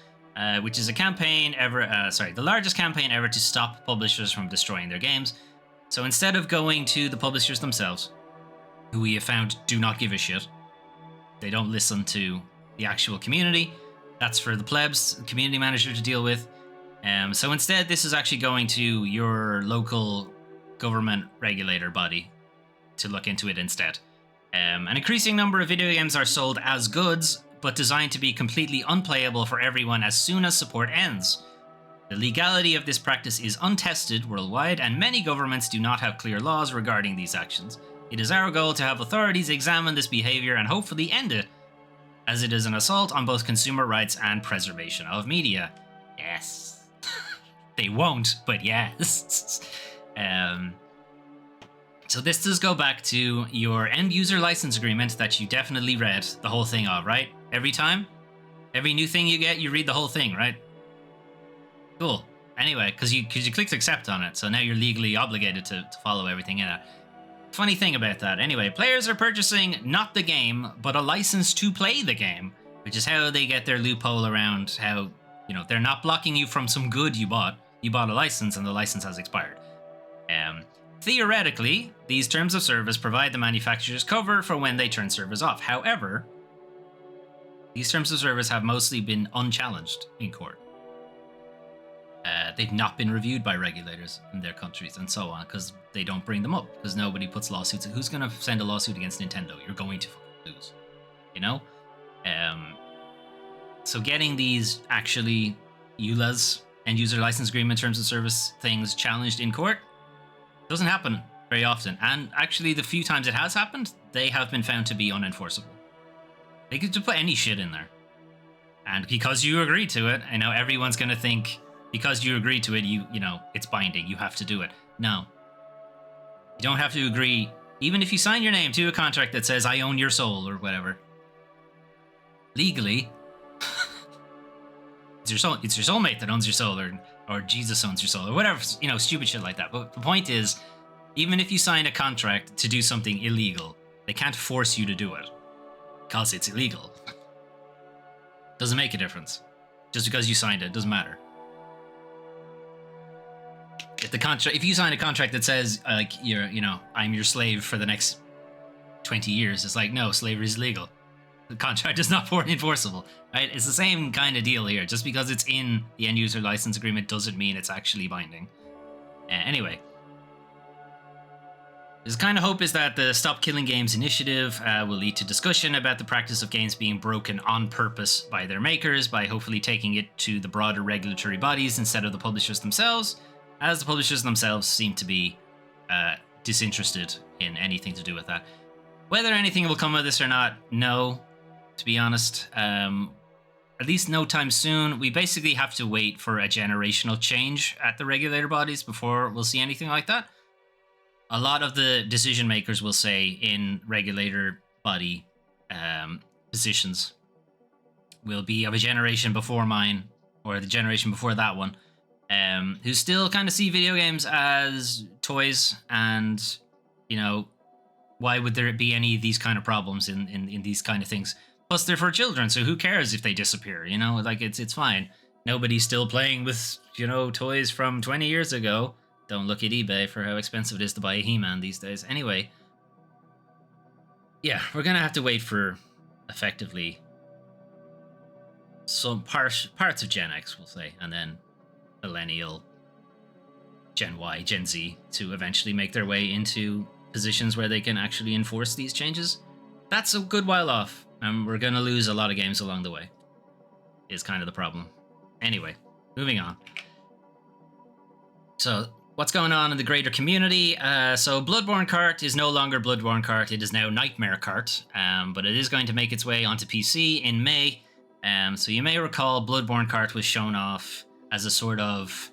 which is a campaign the largest campaign ever to stop publishers from destroying their games. So instead of going to the publishers themselves, who we have found do not give a shit, they don't listen to the actual community. That's for the plebs, the community manager to deal with. So instead, this is actually going to your local government regulator body to look into it instead. An increasing number of video games are sold as goods, but designed to be completely unplayable for everyone as soon as support ends. The legality of this practice is untested worldwide, and many governments do not have clear laws regarding these actions. It is our goal to have authorities examine this behavior and hopefully end it, as it is an assault on both consumer rights and preservation of media. Yes. They won't, but yes. So this does go back to your end user license agreement that you definitely read the whole thing of, right? Every time? Every new thing you get, you read the whole thing, right? Cool. Anyway, because you clicked accept on it, so now you're legally obligated to follow everything in it. Funny thing about that. Anyway, players are purchasing not the game, but a license to play the game, which is how they get their loophole around how, they're not blocking you from some good you bought. You bought a license and the license has expired. Theoretically, these terms of service provide the manufacturers cover for when they turn servers off. However, these terms of service have mostly been unchallenged in court. They've not been reviewed by regulators in their countries and so on because they don't bring them up because nobody puts lawsuits. Who's going to send a lawsuit against Nintendo? You're going to lose, So getting these actually EULAs, end user license agreement terms of service things challenged in court doesn't happen very often. And actually, the few times it has happened, they have been found to be unenforceable. They could just put any shit in there. And because you agreed to it, I know everyone's going to think, because you agreed to it, it's binding. You have to do it. No. You don't have to agree, even if you sign your name to a contract that says, I own your soul, or whatever. Legally, it's your soulmate that owns your soul, or Jesus owns your soul, or whatever, stupid shit like that. But the point is, even if you sign a contract to do something illegal, they can't force you to do it. Because it's illegal. Doesn't make a difference. Just because you signed it, doesn't matter. If you sign a contract that says I'm your slave for the next 20 years, it's like, no, slavery is legal. The contract is not enforceable, right? It's the same kind of deal here. Just because it's in the end user license agreement doesn't mean it's actually binding. Anyway, this kind of hope is that the Stop Killing Games initiative will lead to discussion about the practice of games being broken on purpose by their makers, by hopefully taking it to the broader regulatory bodies instead of the publishers themselves, as the publishers themselves seem to be disinterested in anything to do with that. Whether anything will come of this or not, no, to be honest. At least no time soon. We basically have to wait for a generational change at the regulator bodies before we'll see anything like that. A lot of the decision makers will say in regulator body positions will be of a generation before mine, or the generation before that one, who still kind of see video games as toys, and why would there be any of these kind of problems in these kind of things? Plus, they're for children, so who cares if they disappear? It's fine. Nobody's still playing with toys from 20 years ago. Don't look at eBay for how expensive it is to buy a He-Man these days. Anyway, yeah, we're gonna have to wait for effectively some parts of Gen X, we'll say, and then Millennial, Gen Y, Gen Z to eventually make their way into positions where they can actually enforce these changes. That's a good while off, and we're gonna lose a lot of games along the way, is kind of the problem. Anyway, moving on. So, what's going on in the greater community? So Bloodborne Kart is no longer Bloodborne Kart. It is now Nightmare Kart, but it is going to make its way onto PC in May. So you may recall Bloodborne Kart was shown off as a sort of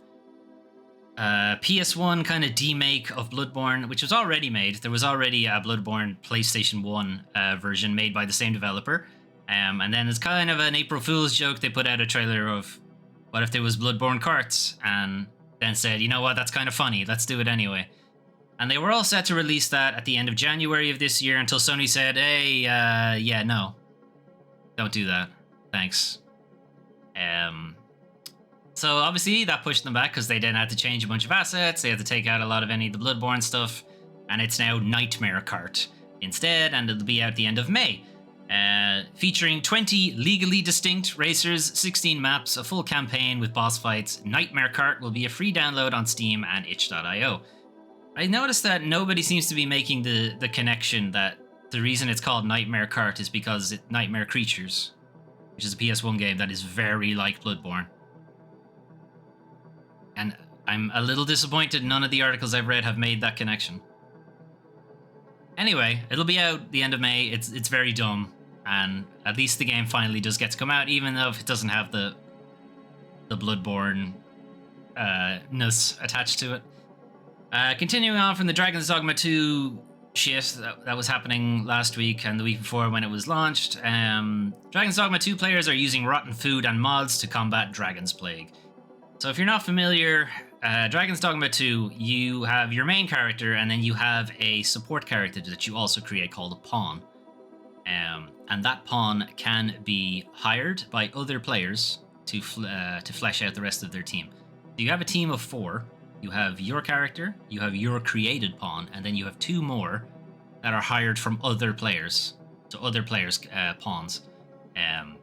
PS1 kind of demake of Bloodborne, which was already made. There was already a Bloodborne PlayStation 1 version made by the same developer. And then as kind of an April Fool's joke, they put out a trailer of what if there was Bloodborne Karts, and then said, you know what, that's kind of funny, let's do it anyway. And they were all set to release that at the end of January of this year until Sony said, hey, yeah, no. Don't do that. Thanks. So obviously that pushed them back because they then had to change a bunch of assets, they had to take out a lot of any of the Bloodborne stuff, and it's now Nightmare Kart instead, and it'll be out the end of May. Featuring 20 legally distinct racers, 16 maps, a full campaign with boss fights, Nightmare Kart will be a free download on Steam and itch.io. I noticed that nobody seems to be making the connection that the reason it's called Nightmare Kart is because it's Nightmare Creatures, which is a PS1 game that is very like Bloodborne. And I'm a little disappointed none of the articles I've read have made that connection. Anyway, it'll be out the end of May. It's very dumb. And at least the game finally does get to come out, even though it doesn't have the Bloodborne-ness attached to it. Continuing on from the Dragon's Dogma 2 shit that was happening last week and the week before when it was launched. Dragon's Dogma 2 players are using rotten food and mods to combat Dragon's Plague. So if you're not familiar, Dragon's Dogma 2, you have your main character and then you have a support character that you also create called a pawn. And that pawn can be hired by other players to flesh out the rest of their team. So you have a team of 4. You have your character, you have your created pawn, and then you have 2 more that are hired from other players. So other players' pawns. And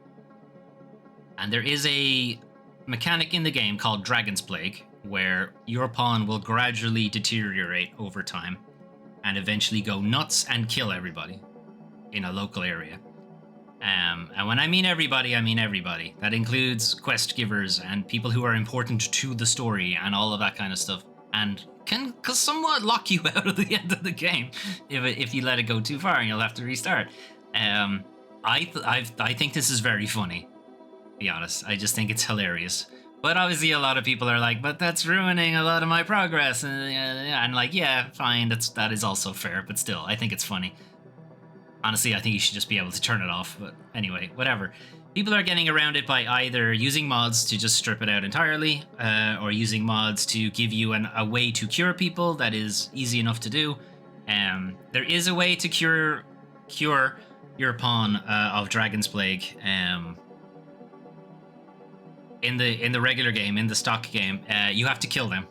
there is a mechanic in the game called Dragon's Plague, where your pawn will gradually deteriorate over time and eventually go nuts and kill everybody in a local area. And when I mean everybody, I mean everybody. That includes quest givers and people who are important to the story and all of that kind of stuff, and can somewhat lock you out of the end of the game if you let it go too far and you'll have to restart. I think this is very funny, to be honest. I just think it's hilarious. But obviously a lot of people are like, but that's ruining a lot of my progress. And like, yeah, fine, that is also fair, but still, I think it's funny. Honestly, I think you should just be able to turn it off. But anyway, whatever. People are getting around it by either using mods to just strip it out entirely, or using mods to give you a way to cure people that is easy enough to do. There is a way to cure your pawn of Dragon's Plague. In the regular game, in the stock game, you have to kill them.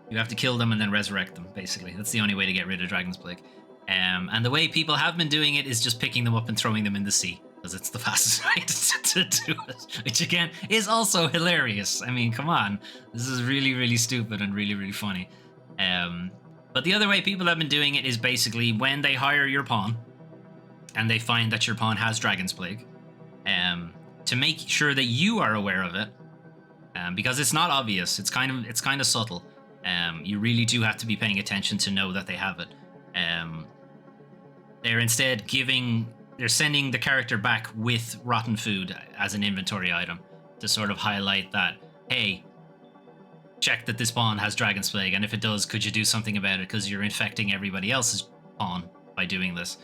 You have to kill them and then resurrect them, basically. That's the only way to get rid of Dragon's Plague. And the way people have been doing it is just picking them up and throwing them in the sea, because it's the fastest way to do it, which again is also hilarious. I mean, come on, this is really, really stupid and really, really funny. But the other way people have been doing it is basically when they hire your pawn and they find that your pawn has Dragon's Plague, to make sure that you are aware of it, because it's not obvious. It's kind of subtle. You really do have to be paying attention to know that they have it. They're instead they're sending the character back with rotten food as an inventory item to sort of highlight that, hey, check that this pawn has Dragon's Plague, and if it does, could you do something about it, because you're infecting everybody else's pawn by doing this.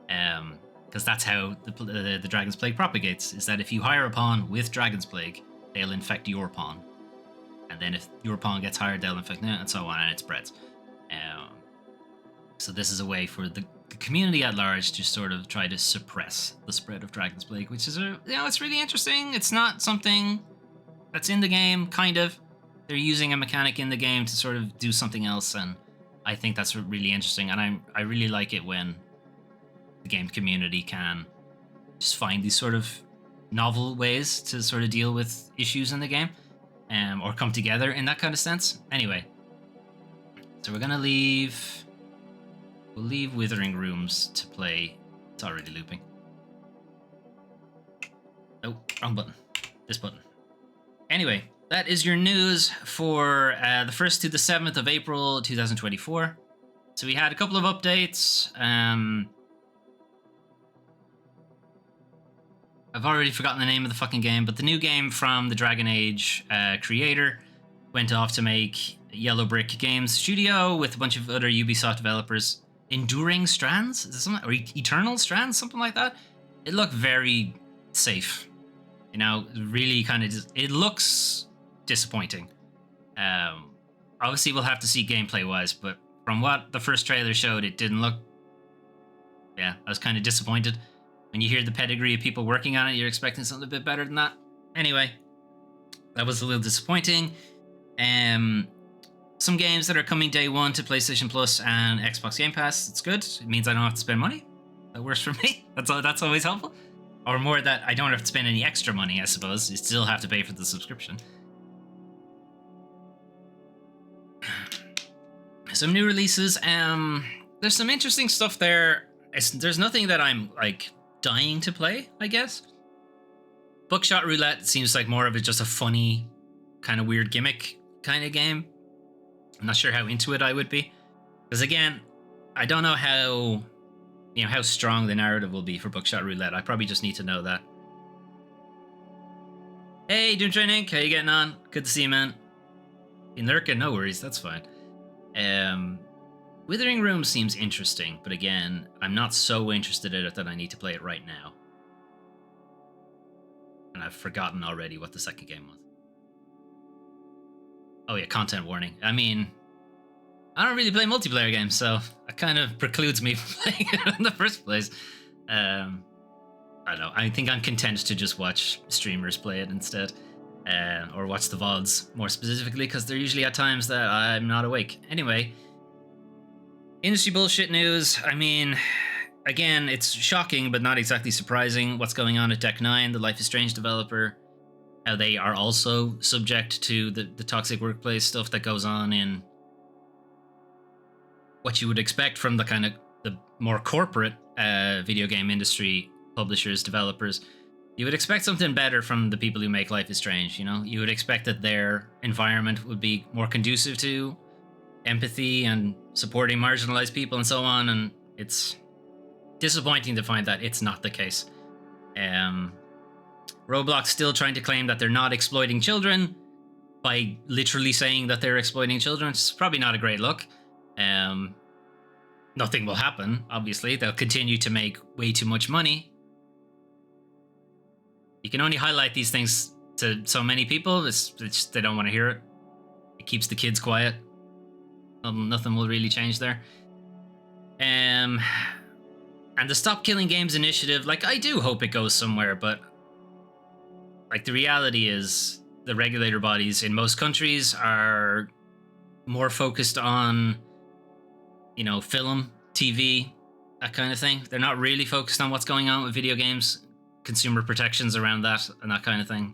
Because that's how the Dragon's Plague propagates, is that if you hire a pawn with Dragon's Plague, they'll infect your pawn. And then if your pawn gets hired, they'll infect it, and so on, and it spreads. So this is a way for the community at large to sort of try to suppress the spread of Dragon's Plague, which is, it's really interesting. It's not something that's in the game, kind of. They're using a mechanic in the game to sort of do something else, and I think that's really interesting, and I really like it when the game community can just find these sort of novel ways to sort of deal with issues in the game, or come together in that kind of sense. Anyway, so we're gonna leave Withering Rooms to play. It's already looping. Oh, wrong button. This button. Anyway, that is your news for the 1st to the 7th of April 2024. So we had a couple of updates. I've already forgotten the name of the fucking game, but the new game from the Dragon Age creator went off to make Yellow Brick Games Studio with a bunch of other Ubisoft developers. Enduring Strands? Is it something, or Eternal Strands? Something like that? It looked very safe. You know, really kind of... It looks disappointing. Obviously, we'll have to see gameplay-wise, but from what the first trailer showed, it didn't look... Yeah, I was kind of disappointed. When you hear the pedigree of people working on it, you're expecting something a bit better than that. Anyway, that was a little disappointing. Some games that are coming day one to PlayStation Plus and Xbox Game Pass. It's good. It means I don't have to spend money. That works for me. That's always helpful. Or more that I don't have to spend any extra money, I suppose. You still have to pay for the subscription. Some new releases. There's some interesting stuff there. There's nothing that I'm like dying to play, I guess. Buckshot Roulette seems like more of just a funny, kind of weird gimmick kind of game. I'm not sure how into it I would be, because again, I don't know how strong the narrative will be for Buckshot Roulette. I probably just need to know that. Hey, Doom Training, how you getting on? Good to see you, man. In lurking, no worries, that's fine. Withering Room seems interesting, but again, I'm not so interested in it that I need to play it right now. And I've forgotten already what the second game was. Oh yeah, content warning. I mean, I don't really play multiplayer games, so it kind of precludes me from playing it in the first place. I don't know. I think I'm content to just watch streamers play it instead. Or watch the VODs, more specifically, because they're usually at times that I'm not awake. Anyway, industry bullshit news. I mean, again, it's shocking, but not exactly surprising what's going on at Deck 9, the Life is Strange developer. How they are also subject to the toxic workplace stuff that goes on in what you would expect from the kind of the more corporate video game industry, publishers, developers. You would expect something better from the people who make Life is Strange, you know? You would expect that their environment would be more conducive to empathy and supporting marginalized people and so on, and it's disappointing to find that it's not the case. Roblox still trying to claim that they're not exploiting children by literally saying that they're exploiting children. It's probably not a great look. Nothing will happen, obviously. They'll continue to make way too much money. You can only highlight these things to so many people. It's they don't want to hear it. It keeps the kids quiet. Nothing will really change there. And the Stop Killing Games initiative, like, I do hope it goes somewhere, but like the reality is the regulator bodies in most countries are more focused on, you know, film, TV, that kind of thing. They're not really focused on what's going on with video games, consumer protections around that, and that kind of thing.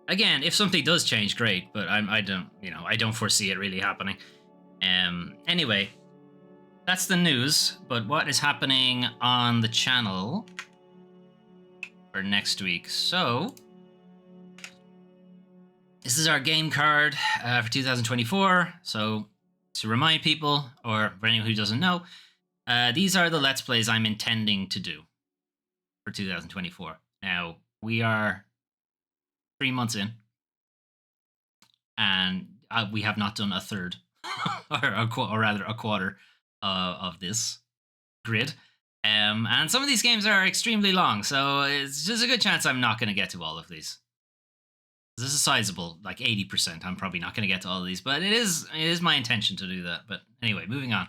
Again, if something does change, great, but I don't foresee it really happening. Anyway, that's the news. But what is happening on the channel for next week? So this is our game card for 2024. So to remind people, or for anyone who doesn't know, these are the Let's Plays I'm intending to do for 2024. Now, we are 3 months in, and we have not done a third, or rather a quarter of this grid. And some of these games are extremely long, so it's just a good chance I'm not going to get to all of these. This is sizable, like 80%. I'm probably not going to get to all of these, but it is my intention to do that. But anyway, moving on.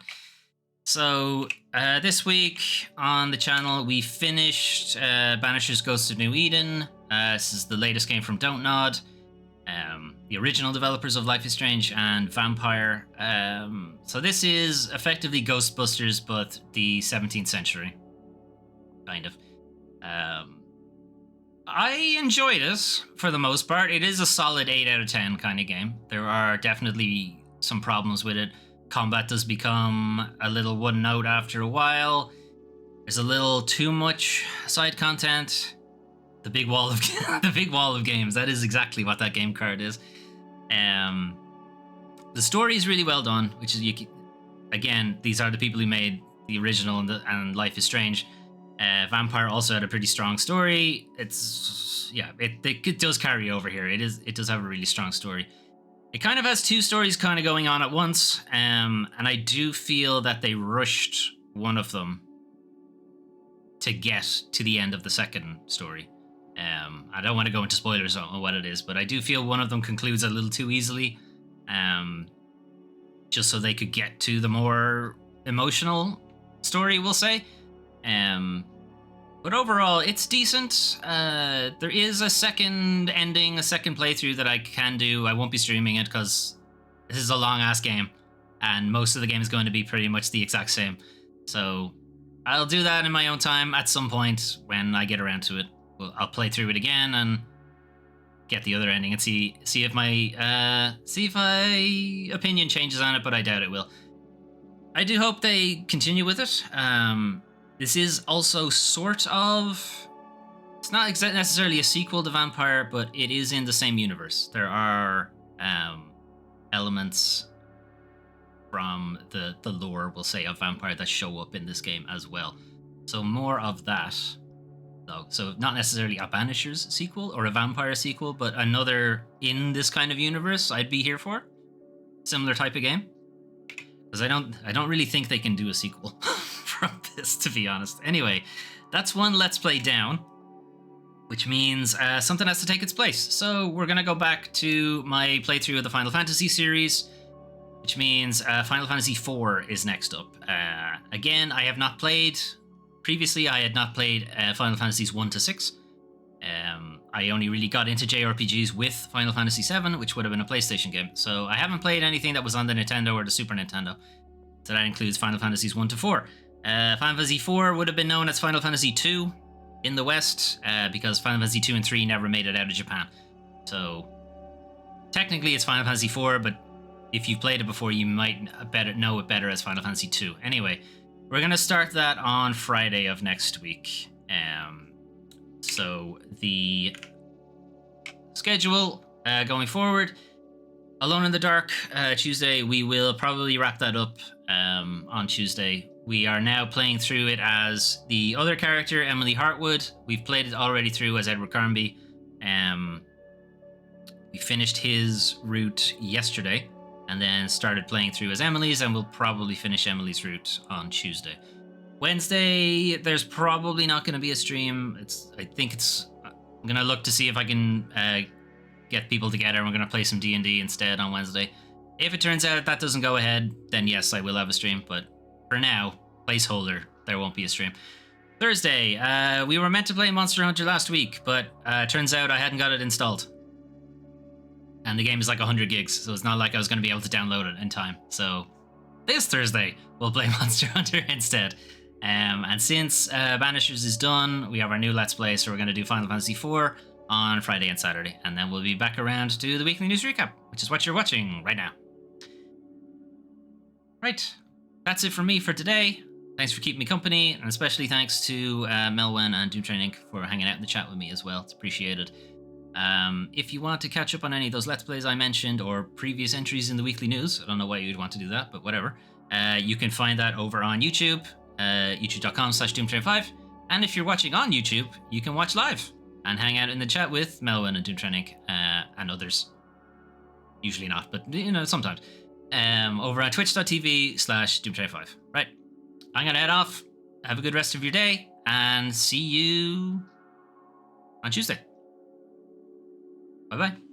So this week on the channel, we finished Banisher's Ghosts of New Eden. This is the latest game from Don't Nod, the original developers of Life is Strange and Vampire. So this is effectively Ghostbusters, but the 17th century, kind of. I enjoyed it for the most part. It is a solid 8 out of 10 kind of game. There are definitely some problems with it. Combat does become a little one note after a while. There's a little too much side content. The big wall of games. That is exactly what that game card is. The story is really well done, which is again, these are the people who made the original and Life is Strange. Vampire also had a pretty strong story. It does carry over here. It does have a really strong story. It kind of has two stories kind of going on at once, and I do feel that they rushed one of them to get to the end of the second story. I don't want to go into spoilers on what it is, but I do feel one of them concludes a little too easily, just so they could get to the more emotional story, we'll say. But overall, it's decent. There is a second ending, a second playthrough that I can do. I won't be streaming it because this is a long-ass game, and most of the game is going to be pretty much the exact same. So I'll do that in my own time at some point when I get around to it. I'll play through it again and get the other ending and see if my opinion changes on it, but I doubt it will. I do hope they continue with it. This is also sort of... It's not necessarily a sequel to Vampire, but it is in the same universe. There are elements from the lore, we'll say, of Vampire that show up in this game as well. So more of that, though. So not necessarily a Banisher's sequel or a Vampire sequel, but another in this kind of universe I'd be here for. Similar type of game. because I don't really think they can do a sequel from this, to be honest. Anyway, that's one Let's Play down, which means something has to take its place. So we're gonna go back to my playthrough of the Final Fantasy series, which means Final Fantasy IV is next up. Again, I have not played. Previously, I had not played Final Fantasies 1 to 6. I only really got into JRPGs with Final Fantasy VII, which would have been a PlayStation game. So I haven't played anything that was on the Nintendo or the Super Nintendo. So that includes Final Fantasies 1 to 4. Final Fantasy IV would have been known as Final Fantasy II in the West, because Final Fantasy 2 and 3 never made it out of Japan. So technically it's Final Fantasy IV, but if you've played it before, you might know it better as Final Fantasy 2. Anyway, we're going to start that on Friday of next week. So the schedule going forward: Alone in the Dark, Tuesday. We will probably wrap that up on Tuesday. We are now playing through it as the other character, Emily Hartwood. We've played it already through as Edward Carnby. We finished his route yesterday and then started playing through as Emily's, and we'll probably finish Emily's route on Tuesday. Wednesday, there's probably not going to be a stream. I'm going to look to see if I can get people together, and we're going to play some D&D instead on Wednesday. If it turns out that doesn't go ahead, then yes, I will have a stream, but for now, placeholder, there won't be a stream. Thursday, we were meant to play Monster Hunter last week, but turns out I hadn't got it installed. And the game is like 100 gigs, so it's not like I was going to be able to download it in time. So this Thursday, we'll play Monster Hunter instead. And since Banishers is done, we have our new Let's Play, so we're going to do Final Fantasy IV on Friday and Saturday. And then we'll be back around to the weekly news recap, which is what you're watching right now. Right, that's it from me for today. Thanks for keeping me company, and especially thanks to Melwyn and Doomtrain Inc. for hanging out in the chat with me as well. It's appreciated. If you want to catch up on any of those Let's Plays I mentioned or previous entries in the weekly news, I don't know why you'd want to do that, but whatever. You can find that over on YouTube, youtube.com/Doomtrain5. And if you're watching on YouTube, you can watch live and hang out in the chat with Melwyn and Doomtrain Inc. And others. Usually not, but sometimes. Over on twitch.tv/Doomtrain5. Right. I'm going to head off. Have a good rest of your day, and see you on Tuesday. Bye-bye.